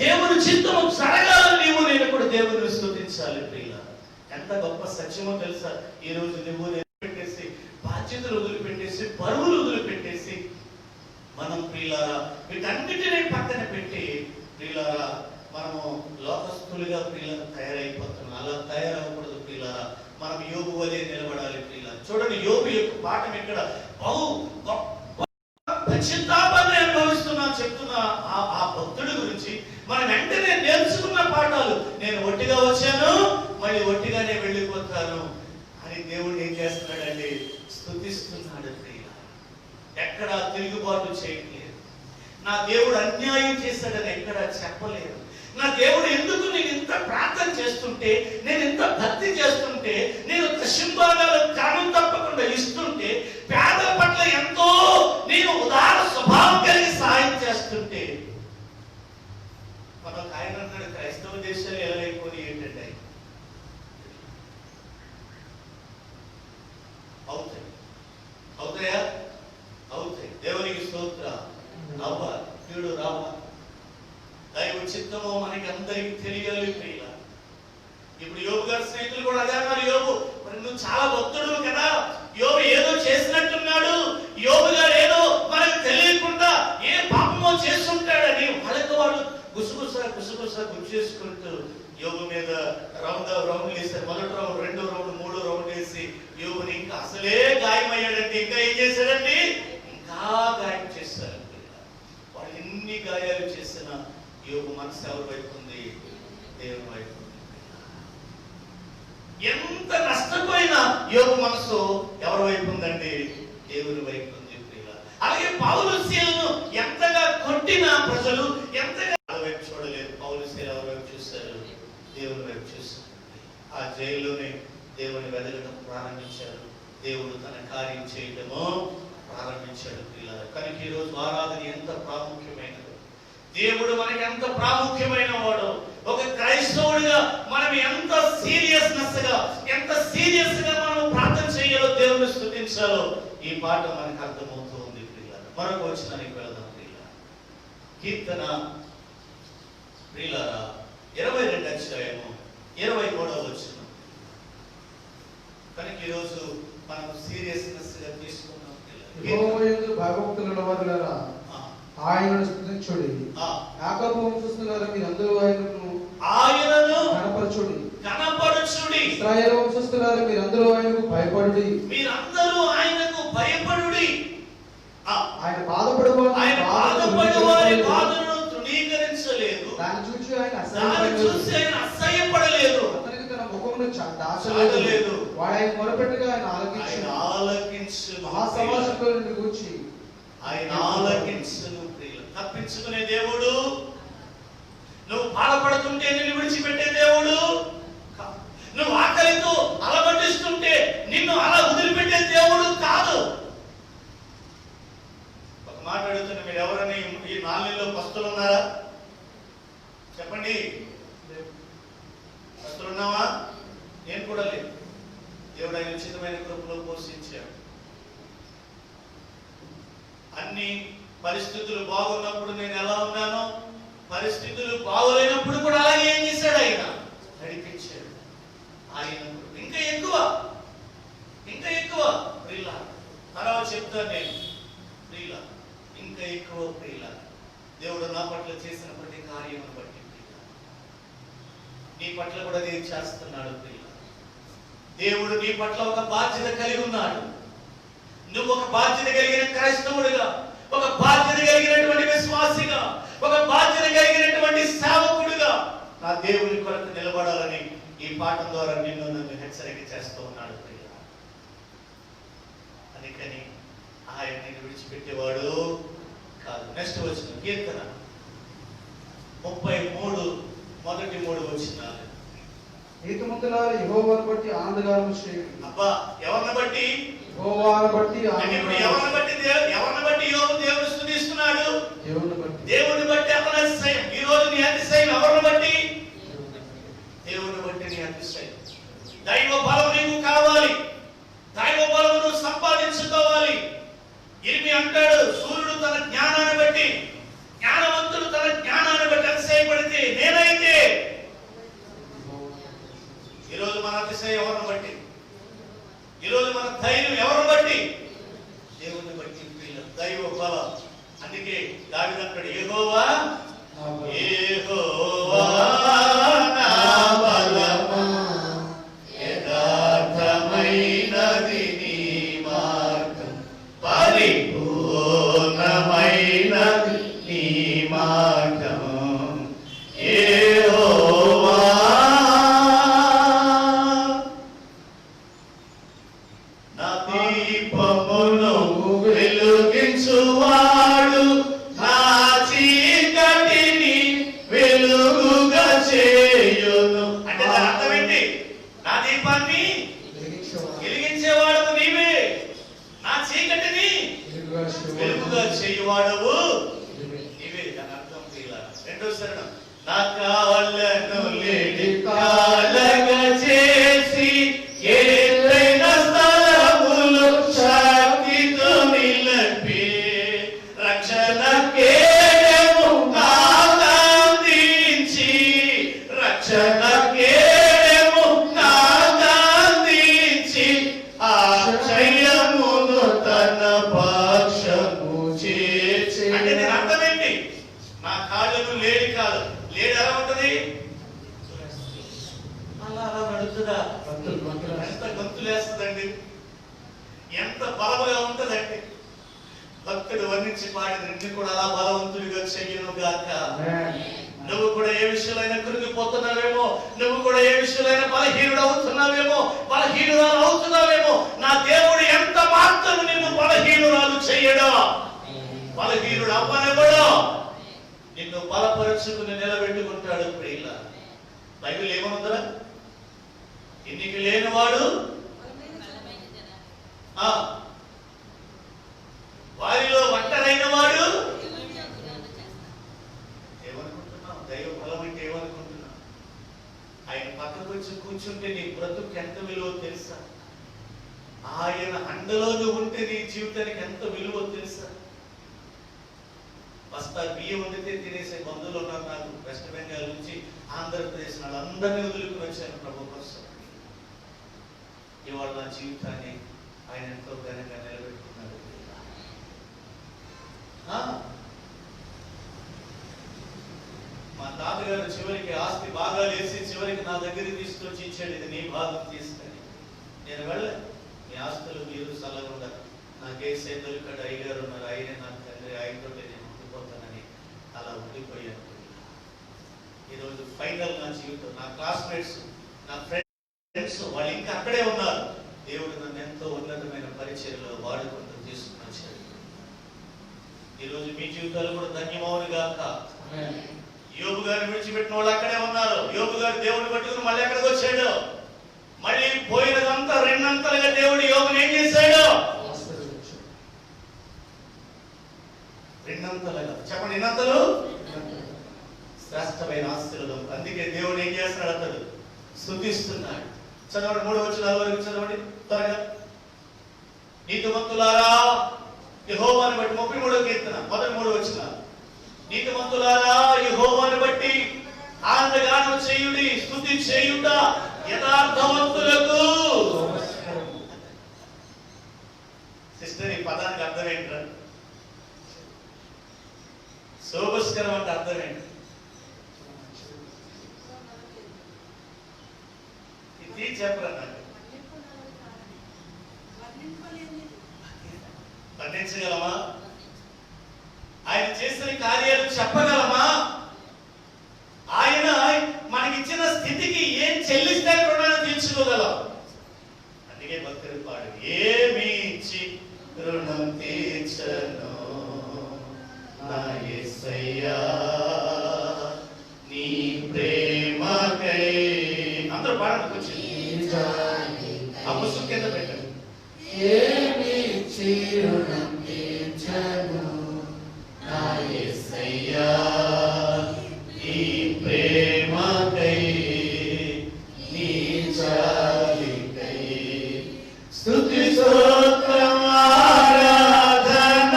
దేవుని చిత్తము జరగాలని నేను కూడా దేవుడిని స్తుతించాలి. ప్రియులారా, ఎంత గొప్ప సత్యమో తెలుసా? ఈ రోజు నువ్వు పెట్టేసి, బాధ్యతలు వదిలిపెట్టేసి, బరువులు వదిలిపెట్టేసి, మనం ప్రియులారా వీటన్నిటినీ పక్కన పెట్టి ప్రియులారా మనము లోకస్తులుగా ప్రియులను తయారైపోతున్నాం. అలా తయారవ్వకూడదు ప్రియులారా. మనం యోబు వలె నిలబడాలి ప్రియులారా. చూడండి, యోబు యొక్క పాఠం ఇక్కడ బహు పశ్చాత్తాపాన్ని అనుభవిస్తున్నాను చెప్తున్నా ఆ భక్తుడి గురించి మనం వెంటనే నేర్చుకున్న పాఠాలు. నేను ఒట్టిగా వచ్చాను, మళ్ళీ ఒట్టిగానే వెళ్ళిపోతాను అని దేవుడు ఏం చేస్తున్నాడండి? స్తుతిస్తున్నాడు ప్రియులారా. ఎక్కడ తిరుగుబాటు చేయట్లేదు. నా దేవుడు అన్యాయం చేశాడని ఎక్కడ చెప్పలేదు. నా దేవుడు ఎందుకు నేను ఇంత ప్రార్థన చేస్తుంటే, నేను ఇంత భక్తి చేస్తుంటే, నేను దశంభాగాలు క్రమం తప్పకుండా ఇస్తుంటే, పేదల పట్ల ఎంతో నేను ఉదార స్వభావం కలిగి సహాయం చేస్తుంటే, మనకు ఆయన అన్నాడు క్రైస్తవ దేశాలు ఎలా అయిపోయి ఏంటంటే అవుతాయా? అవుతాయి. దేవునికి స్తోత్ర. అవ్వాలి, వీడు రావాలి. దైవ చిత్తమో మనకి అందరికి తెలియాలి ప్రియులారా. ఇప్పుడు యోబు గారి స్నేహితులు కూడా అదే అన్నారు. యోబు, మరి నువ్వు చాలా భక్తుడు కదా, యోబు ఏదో చేసినట్టున్నాడు, యోబు గారు ఏదో మనకు తెలియకుండా ఏ పాపమో చేస్తుంటాడని వాళ్ళకి వాళ్ళు గుసగుస గుర్తు చేసుకుంటూ యోబు మీద రౌండ్ వేశారు. మొదటి రౌండ్, 2వ రౌండ్, 3వ రౌండ్ వేసి యోబుని ఇంకా అసలే గాయమయ్యాడంటే ఇంకా ఏం చేశాడండి? ఇంకా గాయం చేశారు. వాళ్ళు ఎన్ని గాయాలు చేసినా యోబు మనసు ఎవరి వైపు ఉంది? దేవుని వైపు ఉంది. ఎంత నష్టపోయినా యోబు మనసు ఎవరి వైపు ఉందండి? దేవుని వైపు ఉంది. అలాగే పౌలు శీలను ఎంతగా కొట్టినా ప్రజలు ఎంతగా వైపు చూడలేదు. పౌలు శీల ఎవరి వైపు చూశారు? దేవుని వైపు చూశారు. ఆ జైల్లోనే దేవుని వెదగడం ప్రారంభించారు. దేవుడు తన కార్యం చేయడము ప్రారంభించాడు పిల్లలు. కనుక ఈ రోజు ఆరాధన ఎంత ప్రాముఖ్యమైనది, దేవుడు మనకి ఎంత ప్రాముఖ్యమైన వాడు, ఒక క్రైస్తవుడిగా మనం ఎంత సీరియస్నెస్ గా మనం ప్రార్థన చేయాలో, దేవుని స్తుతించాలో ఈ పాట మనకు అర్థమవుతూ ఉంది ప్రియులారా. మరొక వచనానికి వెళదాం ప్రియులారా. కీర్తన ప్రియులారా 22వ అధ్యాయము 23వ వచనం. కనుక ఈ రోజు మనం సీరియస్నెస్ గా తీసుకున్నాం. యెహోవాయందు భయభక్తులున్న వారులారా ఆయనను స్తుతించుడి. యాకోబు వంశస్థులారా మీరందరూ ఆయనను కనపరచుడి. ఇశ్రాయేలు వంశస్థులారా మీరందరూ ఆయనకు భయపడుడి. మీరందరూ ఆయనకు భయపడుడి. ఆయన బాధపడు వారి బాధను తృణీకరించలేదు. దాన్ని చూసి ఆయన అసహ్యపడలేదు. అతనికి తన ముఖమును దాచలేదు. వాడు ఆయన మొరపెట్టగా ఆయన ఆలకించు. మహాసమాజంలో నుండి కూర్చి ఆయన ఆలకించును. తప్పించుకునే దేవుడు, నువ్వు బాధపడుతుంటే నిన్ను విడిచిపెట్టే దేవుడు, నువ్వు ఆకలితో అలమటిస్తుంటే నిన్ను అలా వదిలిపెట్టే దేవుడు కాదు. ఒక మాట అడుగుతున్నా, మీరు ఎవరైనా ఈ 4 నెలల్లో పస్తులు ఉన్నారా? చెప్పండి. పస్తులు ఉన్నావా? నేను కూడా లేదు. దేవుడు ఆయన ఉచితమైన కృపలో పోషించాడు. అన్ని పరిస్థితులు బాగున్నప్పుడు నేను ఎలా ఉన్నానో, పరిస్థితులు బాగోలేనప్పుడు కూడా అలాగే ఏం చేశాడు? ఆయన నడిపించాడు. ఆయన ఇంకా ఎక్కువ ప్రియుల. తర్వాత చెప్తాను నేను ప్రియుల, ఇంకా ఎక్కువ ప్రియుల. దేవుడు నా పట్ల చేసిన ప్రతి కార్యమును బట్టి ప్రియుల, నీ పట్ల కూడా నేను చేస్తున్నాడు ప్రియుల. దేవుడు నీ పట్ల ఒక బాధ్యత కలిగి ఉన్నాడు. నువ్వు ఒక బాధ్యత కలిగిన క్రైస్తవుడిగా, ఒక బాధ్యత కలిగినటువంటి విశ్వాసిగా, ఒక బాధ్యత కలిగినటువంటి సేవకుడిగా నా దేవుని కొరకు నిలబడాలని ఈ పాఠం ద్వారా నన్ను హెచ్చరిక చేస్తూ ఉన్నాడు ప్రియుల. అందుకని ఆయన నిన్ను విడిచిపెట్టేవాడు కాదు. నెక్స్ట్ వచ్చిన కీర్తన 33 మొదటి 3 వచనాలు. నీతిమంతులారా యెహోవాను బట్టి ఆనందగానము చేయుడి. అబ్బా, ఎవరిని బట్టి? యెహోవాను బట్టి. ఎవరిని బట్టి దేవుని స్తుతిస్తున్నాడు? దేవుని బట్టి అతని అతిశయం. ఈ రోజు నీ అతిశయం ఎవరిని బట్టి? దేవుని బట్టి నీ అతిశయం. దైవ బలం నీకు కావాలి. దైవ బలం నువ్వు సంపాదించుకోవాలి. ఇర్మి అంటాడు, సూర్యుడు తన జ్ఞానాన్ని బట్టి, జ్ఞానవంతుడు తన జ్ఞానాన్ని బట్టి అతిశయపడితే నేనైతే. ఈరోజు మన అతిశయం ఎవరిని బట్టి? ఈరోజు మన ధైర్యం ఎవరిని బట్టి? దేవుని బట్టి. దైవ బలం. అందుకే దావీదు అంటాడు, యెహోవా నా బలమా, యథార్థమైనది నీ మార్గం, పరిపూర్ణమైనది నీ మార్గం. యెహోవా నా దీపమును వెలుగించువాడు, నా చీకటిని వెలుగుగా చేయును. అంటే దాని అర్థం ఏంటి? నా దీపాన్ని వెలిగించేవాడు నీవే, నా చీకటిని వెలుగుగా చేయువాడవు నీవే. దాని అర్థం తీయాల. రెండో శరణం, నా కాళ్ళను లేడి కాళ్ళగా చేసి ఏదైన స్థలములో శక్తితో నిలిపి, రక్షణ కేడము నాకందించి, రక్షణ కేడము నాకందించి, ఆశ్రయమును తన పక్షము చేర్చి. అంటే దీని అర్థం ఏంటి? నా కాళ్ళను లేడి కాదు. లేడి ఎలా ఉంటది? అలా నడుతుందా? ఎంత గొంతులేస్తుందండి, ఎంత బలముగా ఉంటదండి. భక్తుడు వర్ణించి పాడిన, నిన్ను కూడా అలా బలవంతుడిగా చెయ్యను గాక. నువ్వు కూడా ఏ విషయంలో కృంగిపోతున్నావేమో, నువ్వు కూడా ఏ విషయంలో బలహీనుడు అవుతున్నావేమో, నా దేవుడు ఎంత మాత్రం నిన్ను బలహీనురాలు చెయ్యడా, బలహీనుడు అవ్వనివ్వడా, నిన్ను బలపరుచుకుని నిలబెట్టుకుంటాడు ప్రియుల. బైబిల్ ఏమనుందా? ఎన్నిక లేనివాడు వారిలో ఒంటరైన వాడు. ఏమనుకుంటున్నావు? దైవ బలం అంటే ఏమనుకుంటున్నావు? ఆయన పక్కకు వచ్చి కూర్చుంటే నీ బ్రతుకు ఎంత విలువ తెలుసా? ఆయన అండలో నువ్వు ఉంటే నీ జీవితానికి ఎంత విలువ తెలుసా? బస్తా బియ్యం వండితే తినేసే బంధువులు ఉన్నారు నాకు. వెస్ట్ బెంగాల్ నుంచి ఆంధ్రప్రదేశ్ వాళ్ళందరినీ వదులుకుని వచ్చాను ప్రభు కోసం. ఇవాళ నా జీవితాన్ని ఆయన ఎంతో ఘనంగా నిలబెట్టుకున్నాడు. మా తాతగారు చివరికి ఆస్తి బాగా లేసి చివరికి నా దగ్గరికి తీసుకొచ్చి ఇచ్చాడు, ఇది నీ భాగం తీసుకొని. నేను వెళ్ళ, మీ ఆస్తులు మీరు చల్లగా ఉండరు, నా నాకేసే దొరికాడు అయ్యగారు ఉన్నారు, ఆయనే నాకు తండ్రి, ఆయనతో నేను ఉండిపోతానని అలా ఉండిపోయాను. ఈరోజు ఫైనల్ నా జీవితం, నా క్లాస్మేట్స్, నా ఫ్రెండ్స్ వాళ్ళు ఇంకా అక్కడే ఉన్నారు. దేవుడు నన్ను ఎంతో ఉన్నతమైన పరిచర్యలో వాడుకుంటూ తీసుకుని వచ్చాడు. ఈరోజు మీ జీవితాలు కూడా ధన్యమవును గాక. యోబు గారిని విడిచిపెట్టిన వాళ్ళు అక్కడే ఉన్నారు. యోబు గారు దేవుడిని పట్టుకుని మళ్ళీ ఎక్కడికి వచ్చాడు? మళ్ళీ పోయినదంతా రెండంతలుగా దేవుడు యోబుని ఏం చేశాడు? రెండంతలుగా. చెప్పండి, ఎన్నంతలు? శ్రేష్టమైన ఆశీర్వాదం. అందుకే దేవుడు ఏం చేస్తున్నాడు? అతడు స్తుతిస్తున్నాడు. చదవండి, 3 వచనాల వరకు చదవండి త్వరగా. నీతిమంతులారా యెహోవాను బట్టి, 33వ కీర్తన మొదటి 3 వచనాలు. నీతిమంతులారా యెహోవాను బట్టి ఆనందగానం చేయుడి, స్తుతి చేయుట యథార్థవంతులకు. సిస్టర్, ఈ పదానికి అర్థం ఏంట్రా? శోభస్కరం అంటే అర్థం ఏంటి? ఇది చెప్పరా నాకు? వర్ణించగలమా? ఆయన చేసిన కార్యాలు చెప్పగలమా? ఆయన మనకిచ్చిన స్థితికి ఏం చెల్లిస్తే రుణాన్ని తీర్చుకోగలం. అందుకే భక్తుడు పాడు, ఏమి ఇచ్చి రుణం తీర్చను నా యేసయ్యా నీ ప్రేమకై. అందరూ పాడండి కొంచెం. ఆ పుస్తకం కింద పెట్టండి. ఏమి ఇచ్చి రుణం తీర్చను నా యేసయ్యా నీ ప్రేమకై, నీ జాలికై. స్తుతి స్తోత్రం ఆరాధన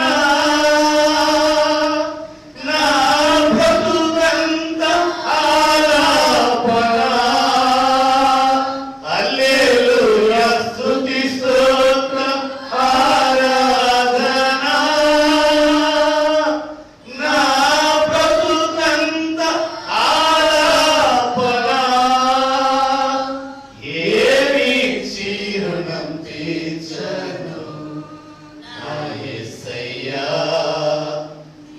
నా బ్రతుకంత ఆలాపన. హల్లెలూయా. స్తుతి స్తోత్రం ఆరాధన నా బ్రతుకంత ఆలాపన. ఏమి చిరుణం తీర్చను నా యేసయ్యా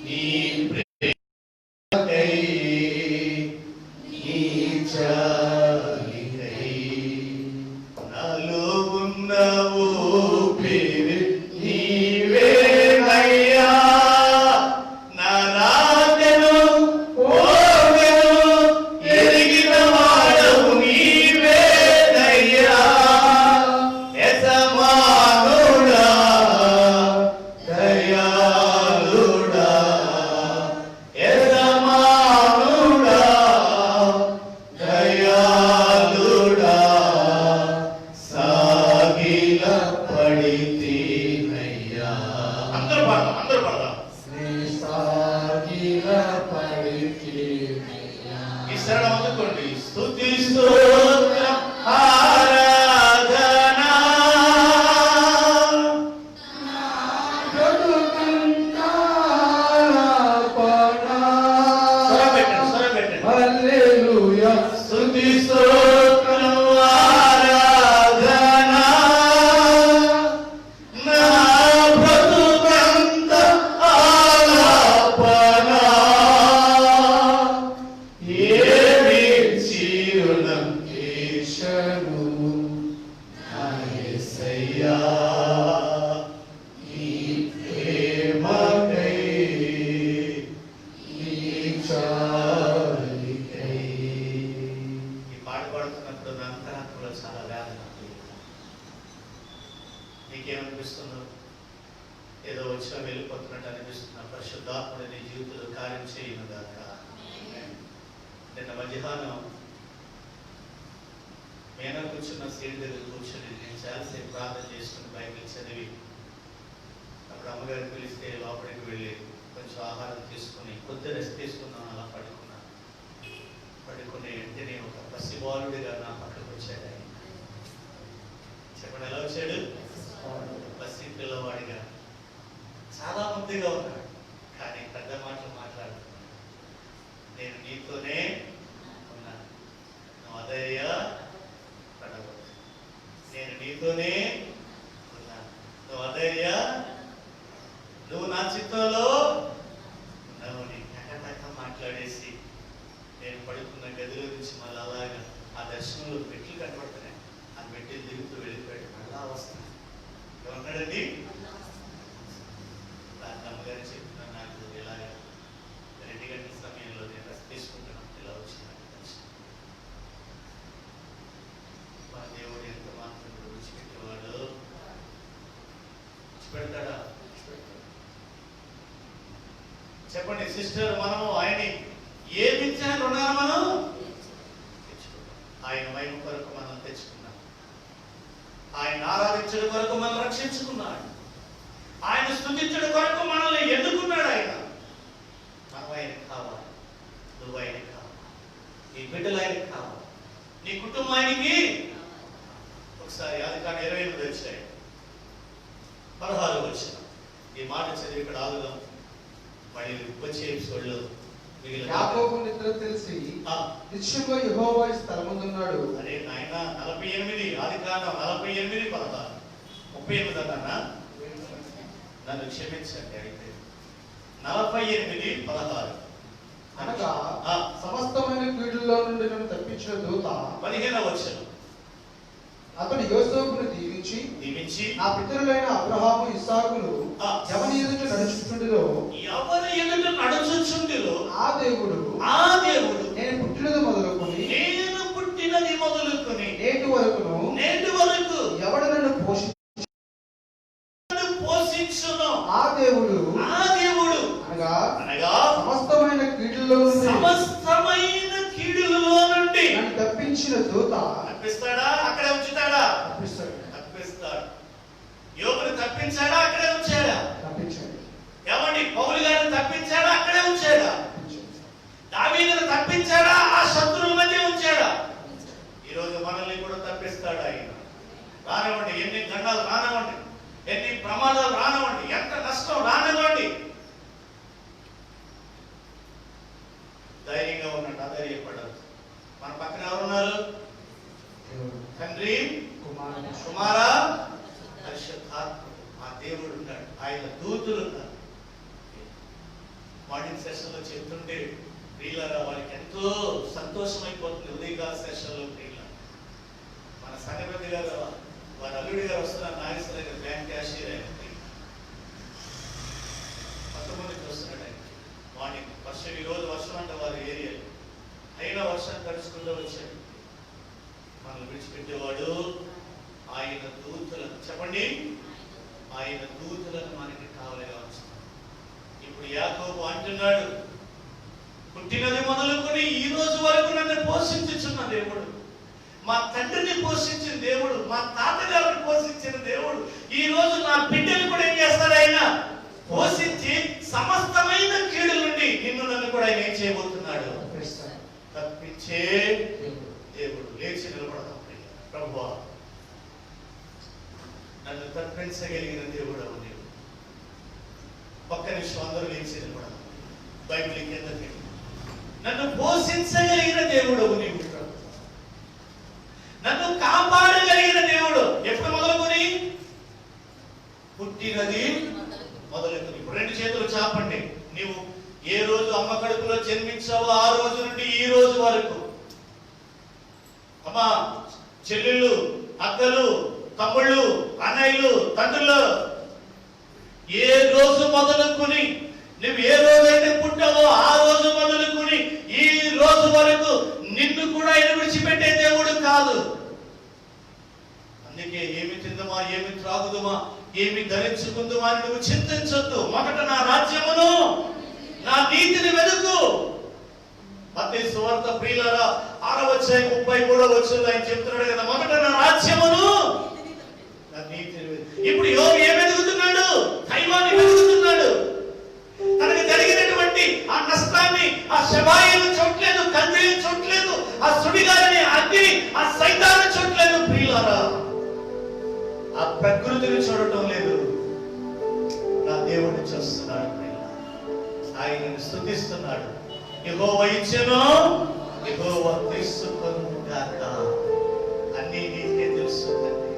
నీ ప్రేమకై, నీ జాలికై. నాలో ఉన్న ఊపిరి నీవేనయ్యా, నా రాకను పోవెను ఎరిగిన వాడవు నీవేనయ్యా. యజమానుడా దయాళుడా, యజమానుడా దయాళుడా, సాగిల పడితేనయ్యా. అందరూ పాడదాం, అందరూ పాడదాం. సాగిల పడితే ఈ శరణం అందుకోండి. స్తుతి స్తోత్రం ఆరాధన స్వరం పెట్టండి. హల్లెలూయా. స్తుతి స్తోత్రం ఆరాధన నా బ్రతుకంత ఆలాపన. ఏమి చిరుణం తీర్చను నా యేసయ్యా నీ ప్రేమకై, నీ జాలికై. ఈ పాట పాడుతున్నప్పుడు నా అంతరాత్మలో చాలా వేదన. నీకేమనిపిస్తుందో? ఏదో వచ్చినా వెళ్ళిపోతున్నట్టు అనిపిస్తున్న పరిశుద్ధాత్ముడు నీ జీవితంలో కార్యం చేయను గాక. నిన్న మధ్యాహ్నం మేనా కూర్చున్న సీట్ దగ్గర కూర్చొని నేను చాలాసేపు ప్రార్థన చేసుకుని బైబిల్ చదివి, అప్పుడు అమ్మగారు పిలిస్తే లోపలికి వెళ్ళి కొంచెం ఆహారం తీసుకుని కొద్ది రెస్ట్ తీసుకున్నాను. అలా పడుకున్నాను. పడుకునే వెంటనే ఒక పసిబాలుడిగా నా పక్కకు వచ్చాడు ఆయన. చెప్పండి, ఎలా వచ్చాడు? పసి పిల్లవాడిగా, చాలా ముద్దుగా ఉన్నాడు. కానీ పెద్ద మాటలు మాట్లాడుతున్నాడు. నేను నీతోనే ఉన్నాను, నువ్వు అదయ్య పడవద్దు. నేను నీతోనే ఉన్నాను, నువ్వు అదయ్య గదిలో నుంచి మళ్ళీ అలాగా ఆ దర్శనంలో మెట్లు కనపడుతున్నాయి. ఆ మెట్లు దిగుతూ వెళ్ళిపోయాడు. మళ్ళా వస్తాను ఏమన్నాడండి? అమ్మగారు చెప్తున్నాను, నాకు ఇలాగ 2 గంటల సమయంలో నేను రెస్ట్ తీసుకుంటున్నాను, ఇలా వచ్చింది దర్శనం. మన దేవుడు ఎంత మాత్రం విడిచిపెట్టేవాడు? విడిచిపెడతాడా? చెప్పండి సిస్టర్, మనము ఆయన్ని ఏమి ఇచ్చాను రుణాలు మనం తెచ్చుకున్నాం. ఆయన మహిమ కొరకు మనం తెచ్చుకున్నాం. ఆయన ఆరాధించడం కొరకు మనం రక్షించుకున్నాడు. ఆయన స్తుతించడం కొరకు మనల్ని ఎన్నుకున్నాడు. ఆయన మనం ఆయనకి కావాలి. నువ్వు ఆయనకి కావాలి. నీ బిడ్డలు ఆయనకి కావాలి. నీ కుటుంబానికి. ఒకసారి ఆదికాండం 28 వచ్చాయి 16 వచ్చిన ఈ మాట చదివి ఇక్కడ ఆగుదాం. మళ్ళీ వచ్చే ఎపిసోడ్లో యాకోబు నిద్ర తెలిసి నిశ్చయంగా యెహోవా ఈ స్థలమందున్నాడు. అరే నాయన 48 ఆదికాండం 48 16 38 అన్నా నన్ను క్షమించండి. అయితే 48 16 అనగా సమస్తమైన కీడుల్లో నుండి నన్ను తప్పించిన దూత 15వ వచనం. అతడు యోసేపును దీవించి నా పితరులైన అబ్రహాము ఇస్సాకులు ఎవరి ఎదుట నడుచుచుండిరో ఆ దేవుడు నేను పుట్టినది మొదలుకొని నేటి వరకు ఎవడు నన్ను పోషించును ఆ దేవుడు అనగా సమస్తమైన కీడుల్లో నుండి నన్ను తప్పించిన దూత తప్పిస్తాడా? అక్కడే ఉంచుతాడా? తప్పిస్తాడు. యోగుని తప్పించాడా? అక్కడే ఉంచాడా? ఏమండి పౌలు గారిని తప్పించాడా? అక్కడే ఉంచాడా? దావీదును తప్పించాడా? ఆ శత్రువుల మధ్య ఉంచాడా? ఈరోజు మనల్ని కూడా తప్పిస్తాడు ఆయన. రానివ్వండి, ఎన్ని గండాలు రానివ్వండి, ఎన్ని ప్రమాదాలు రానివ్వండి, ఎంత నష్టం రానివ్వండి, ధైర్యంగా ఉన్నట్టు అధైర్యపడదు. మన పక్కన ఎవరున్నారు? తండ్రి, కుమార, పరిశుద్ధాత్మ. ఆ దేవుడు ఉన్నాడు. ఆయన దూతులు ఉన్నారు. మార్నింగ్ సెషన్ లో చెప్తుంటే ప్రియులారా వాళ్ళకి ఎంతో సంతోషమైపోతుంది. ఉదయకాల సెషన్ లో ప్రియులారా మన సంగపతి గారు వారి అల్లుడి గారు వస్తున్నారు. నాగేశ్వర గారు బ్యాంక్ క్యాషియర్ ఆయన 19కి వస్తున్నాడు. ఆయన మార్నింగ్ వర్షం, ఈ రోజు వర్షం అంటే వారి ఏరియా అయినా వర్షాన్ని తడుచుకుంటూ వచ్చాడు. మనల్ని విడిచిపెట్టేవాడు ఆయన దూతలను. చెప్పండి, ఆయన దూతలను మనకి కావలిగా ఉంచుతాడు. ఇప్పుడు యాకోబు అంటున్నాడు, పుట్టినది మొదలుకొని ఈ రోజు వరకు నన్ను పోషించుచున్న దేవుడు, మా తండ్రిని పోషించిన దేవుడు, మా తాతగారిని పోషించిన దేవుడు, ఈ రోజు నా బిడ్డలు కూడా ఏం చేస్తాడు? ఆయన పోషించి సమస్తమైన కీడు నుండి నిన్ను నన్ను కూడా ఆయన ఏం చేయబోతున్నాడు? తప్పించే దేవుడు. లేచి నిలబడతాం. ప్రభువా, నన్ను తప్పించగలిగిన దేవుడు అవు నీవు. పక్క నిమిషం అందరూ లేచి నిలబడతాం. బైబిల్ కిందకి నన్ను పోషించగలిగిన దేవుడు అవు నీవు. నన్ను కాపాడగలిగిన దేవుడు. ఎప్పుడు మొదలుకొని? పుట్టినది మొదలుకొని. ఇప్పుడు 2 చేతులు చాపండి. నీవు ఏ రోజు అమ్మ కడుపులో జన్మించావో ఆ రోజు నుండి ఈ రోజు వరకు, అమ్మా, చెల్లెళ్ళు, అక్కలు, తమ్ముళ్ళు, అన్నయ్యలు, తండ్రులు, ఏ రోజు మొదలుకొని నువ్వు ఏ రోజైతే పుట్టావో ఆ రోజు మొదలుకొని ఈ రోజు వరకు నిన్ను కూడా ఆయన విడిచిపెట్టే దేవుడు కాదు. అందుకే ఏమి తిందుమా, ఏమి త్రాగుదుమా, ఏమి ధరించుకుందుమా అని నువ్వు చింతించొద్దు. మొదట నా రాజ్యమును నా నీతిని వెతుకు. మత్తయి సువార్త ప్రియులారా 6వ అధ్యాయం 33వ వచనంలో ఆయన చెప్తున్నాడు కదా, మొదట నా రాజ్యమును నా నీతిని వెతుకు. ఇప్పుడు యోబు ఏం వెతుకుతున్నాడు? దైవాన్ని వెతుకుతున్నాడు. తనకు జరిగినటువంటి ఆ నష్టాన్ని, ఆ శబాయిని చూడలేదు, కందిని చూడలేదు, ఆ సుడిగాలిని, అగ్ని, ఆ సైతాన్ని చూడలేదు. ప్రియులారా, ఆ ప్రకృతిని చూడటం లేదు, నా దేవుడిని చూస్తున్నాడు. ఆయనను స్తుతిస్తున్నాడు. యెహోవా ఇచ్చెను, యెహోవా తీసుకొనుగాక. అన్నీ నీకే తెలుస్తుందండి.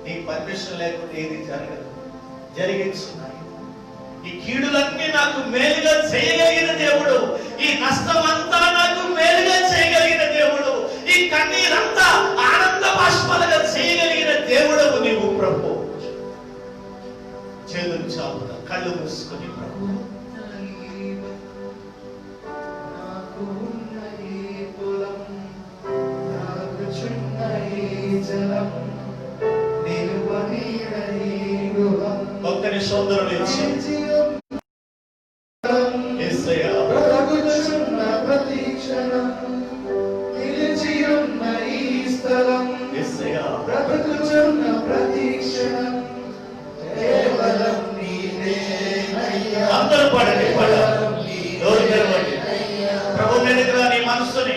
నీ పర్మిషన్ లేకుండా ఏది జరగదు. జరిగించున్నాయి. ఈ కీడులన్నీ నాకు మేలుగా చేయగలిగిన దేవుడు, ఈ నష్టం అంతా నాకు మేలుగా చేయగలిగిన దేవుడు భక్తుని సోదరులు అందరూ పాడండి ప్రభు మీదకి నీ మనసుని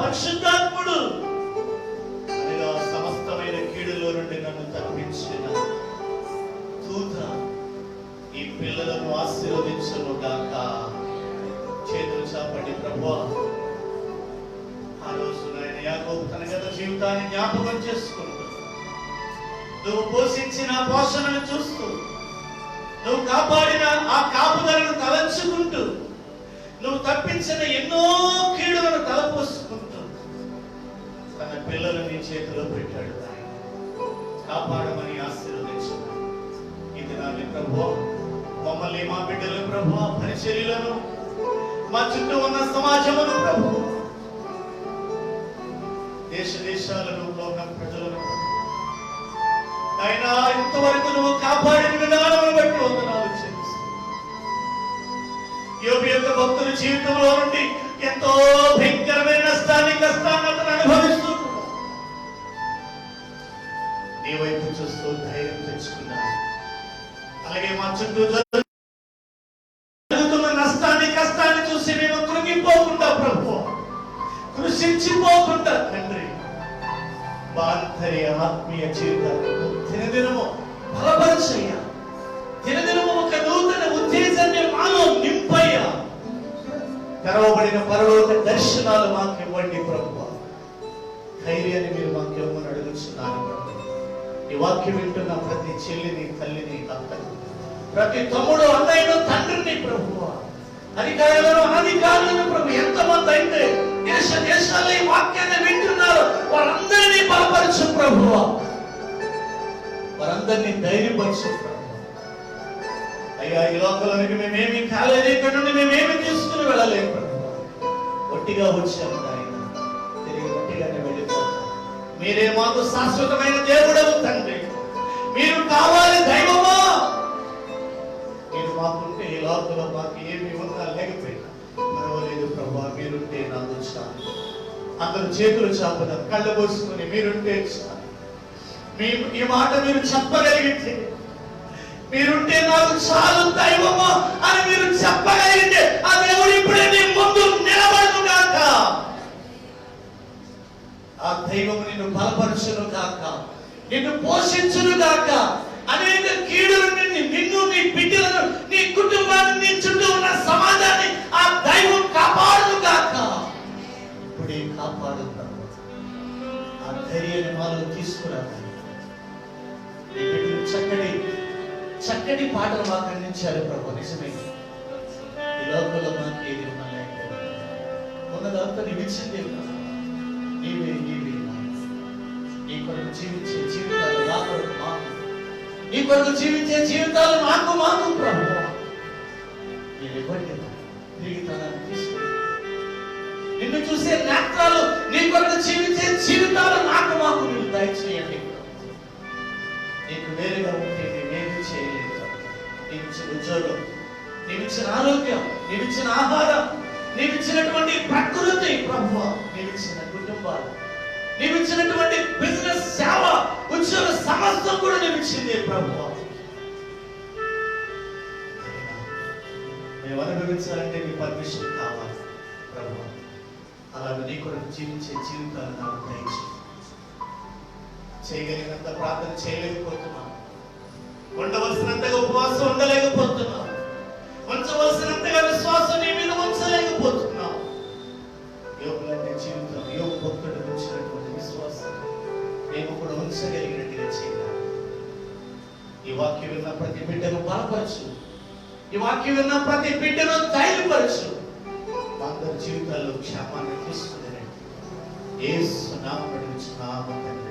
పరిశుద్ధాత్ముడు అనగా సమస్తమైన కీడులో నుండి నన్ను తప్పించిన దూత ఈ పిల్లలను ఆశీర్వదించును గాక. చేతులు చాపండి. ప్రభువా, ఆ రోజు నాయన యాకోబు తన గత జీవితాన్ని జ్ఞాపకం చేసుకుంటూ, నువ్వు పోషించిన పోషణను చూస్తూ, నువ్వు కాపాడిన ఆ కాపుదలను తలంచుకుంటూ, నువ్వు తప్పించిన ఎన్నో కీడులను తలపోసుకుంటూ తన పిల్లలు నీ చేతిలో పెట్టాడు. కాపాడమని ఆశీర్వదించు. ఇది నాని ప్రభువా, మమ్మల్ని, మా బిడ్డలు ప్రభువా, పరిచర్యలను, మా చుట్టూ ఉన్న సమాజమును ప్రభు, దేశ దేశాలను, లోక ప్రజలను అయినా ఇంతవరకు నువ్వు కాపాడిన విధానమును బట్టి వందనాలు చెల్లిస్తున్నాను. యోబు యొక్క భక్తుల జీవితంలో నుండి ఎంతో భయంకరమైన నష్టాన్ని, కష్టాన్ని అతను అనుభవిస్తూ నీ వైపు చూస్తూ ధైర్యం తెచ్చుకున్నాను. అలాగే మా చుట్టూ జరుగుతున్న నష్టాన్ని, కష్టాన్ని చూసి మేము కృంగిపోకుండా ప్రభు, కృషించిపోకుండా తండ్రి, బాంధర్య ఆత్మీయ జీవితాన్ని దినదినము బలపరచయ్యా. దినదినము ఒక నూతన ఉత్తేజాన్ని మాలో నింపయ్యా. తెరవబడిన పరలోక దర్శనాలు మాకు ఇవ్వండి ప్రభు. ధైర్యాన్ని మీరు మాకు ఇవ్వమని అడుగుతున్నాను ప్రభు. ఈ వాక్యం వింటున్న ప్రతి చెల్లిని, తల్లిని, అత్తని, ప్రతి తమ్ముడు, అన్నయ్యను, తండ్రిని ప్రభువ, అధికారులను, అనధికారులను ప్రభు, ఎంతమంది అయితే దేశ దేశాల్లో ఈ వాక్యాన్ని వింటున్నారు వారందరినీ బలపరచు ప్రభువ, వారందరినీ ధైర్యపరచు ప్రభు. అయ్యా, ఈ లోకంలోనికి మేమేమి కాలేదు, ఇక్కడ నుండి మేమేమి తీసుకుని వెళ్ళలేము ప్రభు. ఒట్టిగా వచ్చాము ఆయన, తిరిగి ఒట్టిగానే వెళ్ళిపోతాం. మీరే మాకు శాశ్వతమైన దేవుడవు తండ్రి. మీరు కావాలి దైవమా. మీరు మాకుంటే ఈ లోకంలో మాకు ఏమి ఉన్నా లేకపోయినా పర్వాలేదు ప్రభా, మీరుంటే నాకు చాలు. అందరూ చేతులు చాపుదాం, కళ్ళు పోసుకుని మీరుంటే చాలు. ఈ మాట మీరు చెప్పగలిగితే, మీరుంటే నాకు చాలు దైవమా అని మీరు చెప్పగలిగితే, ఆ దేవుడు ఇప్పుడే నీ ముందు నిలబడును గాక. ఆ దైవము నిన్ను బలపరచును గాక, నిన్ను పోషించును గాక. అనేక కీడులు నిన్ను, నీ బిడ్డలను, నీ కుటుంబాన్ని, నీ చుట్టూ ఉన్న సమాజాన్ని ఆ దైవం కాపాడును గాక. ఇప్పుడే కాపాడు. ఆ ధైర్యాన్ని మాలో తీసుకురావాలి. చక్కటి చక్కటి పాటలు మాకు అందించారు ప్రభు. నిజమే, ఈ లోకంలో మాకు ఏది ఉన్నదంతా నీవిచ్చింది. నీవే నీవే నీ కొరకు జీవించే జీవితాలు నా కొరకు మాకు, నీ కొరకు జీవించే జీవితాలు నాకు మాకు ప్రభు. నేను ఇవ్వండి, తిరిగి తనాన్ని తీసుకుని నిన్ను చూసే నేత్రాలు, నీ కొరకు జీవించే జీవితాలు నాకు మాకు మీరు దయచేయండి. నీకు వేరుగా ఉంటే నేనేమి చేయలేదు. నీవిచ్చిన ఉద్యోగం, నీవిచ్చిన ఆరోగ్యం, నీవిచ్చిన ఆహారం, నీవిచ్చినటువంటి ప్రకృతి ప్రభువా, నీవిచ్చిన కుటుంబాలు, నీవిచ్చినటువంటి బిజినెస్, సేవ, ఉద్యోగ సమస్తం కూడా నీవిచ్చింది ప్రభువా. మేము అనుభవించాలంటే నీ పర్మిషన్ కావాలి ప్రభువా. అలాగే నీ కొరకు జీవించే జీవితాలు నాకు దయచేయండి. చేయగలిగినంత ప్రార్థన చేయలేకపోతున్నాం, ఉండవలసినంతగా ఉపవాసం ఉండలేకపోతున్నాం, ఉంచవలసినంతగా విశ్వాసం నీ మీద ఉంచలేకపోతున్నాం. యోగులంటే జీవితం, యోగ భక్తుడు ఉంచినటువంటి విశ్వాసం మేము కూడా ఉంచగలిగినట్టుగా చేయాలి. ఈ వాక్యం విన్న ప్రతి బిడ్డను బలపరచు, ఈ వాక్యం విన్న ప్రతి బిడ్డను ధైర్యపరచు. అందరి జీవితాల్లో క్షేమాన్ని తీసుకుని యేసు నామమున అడుగుచున్నాము తండ్రి.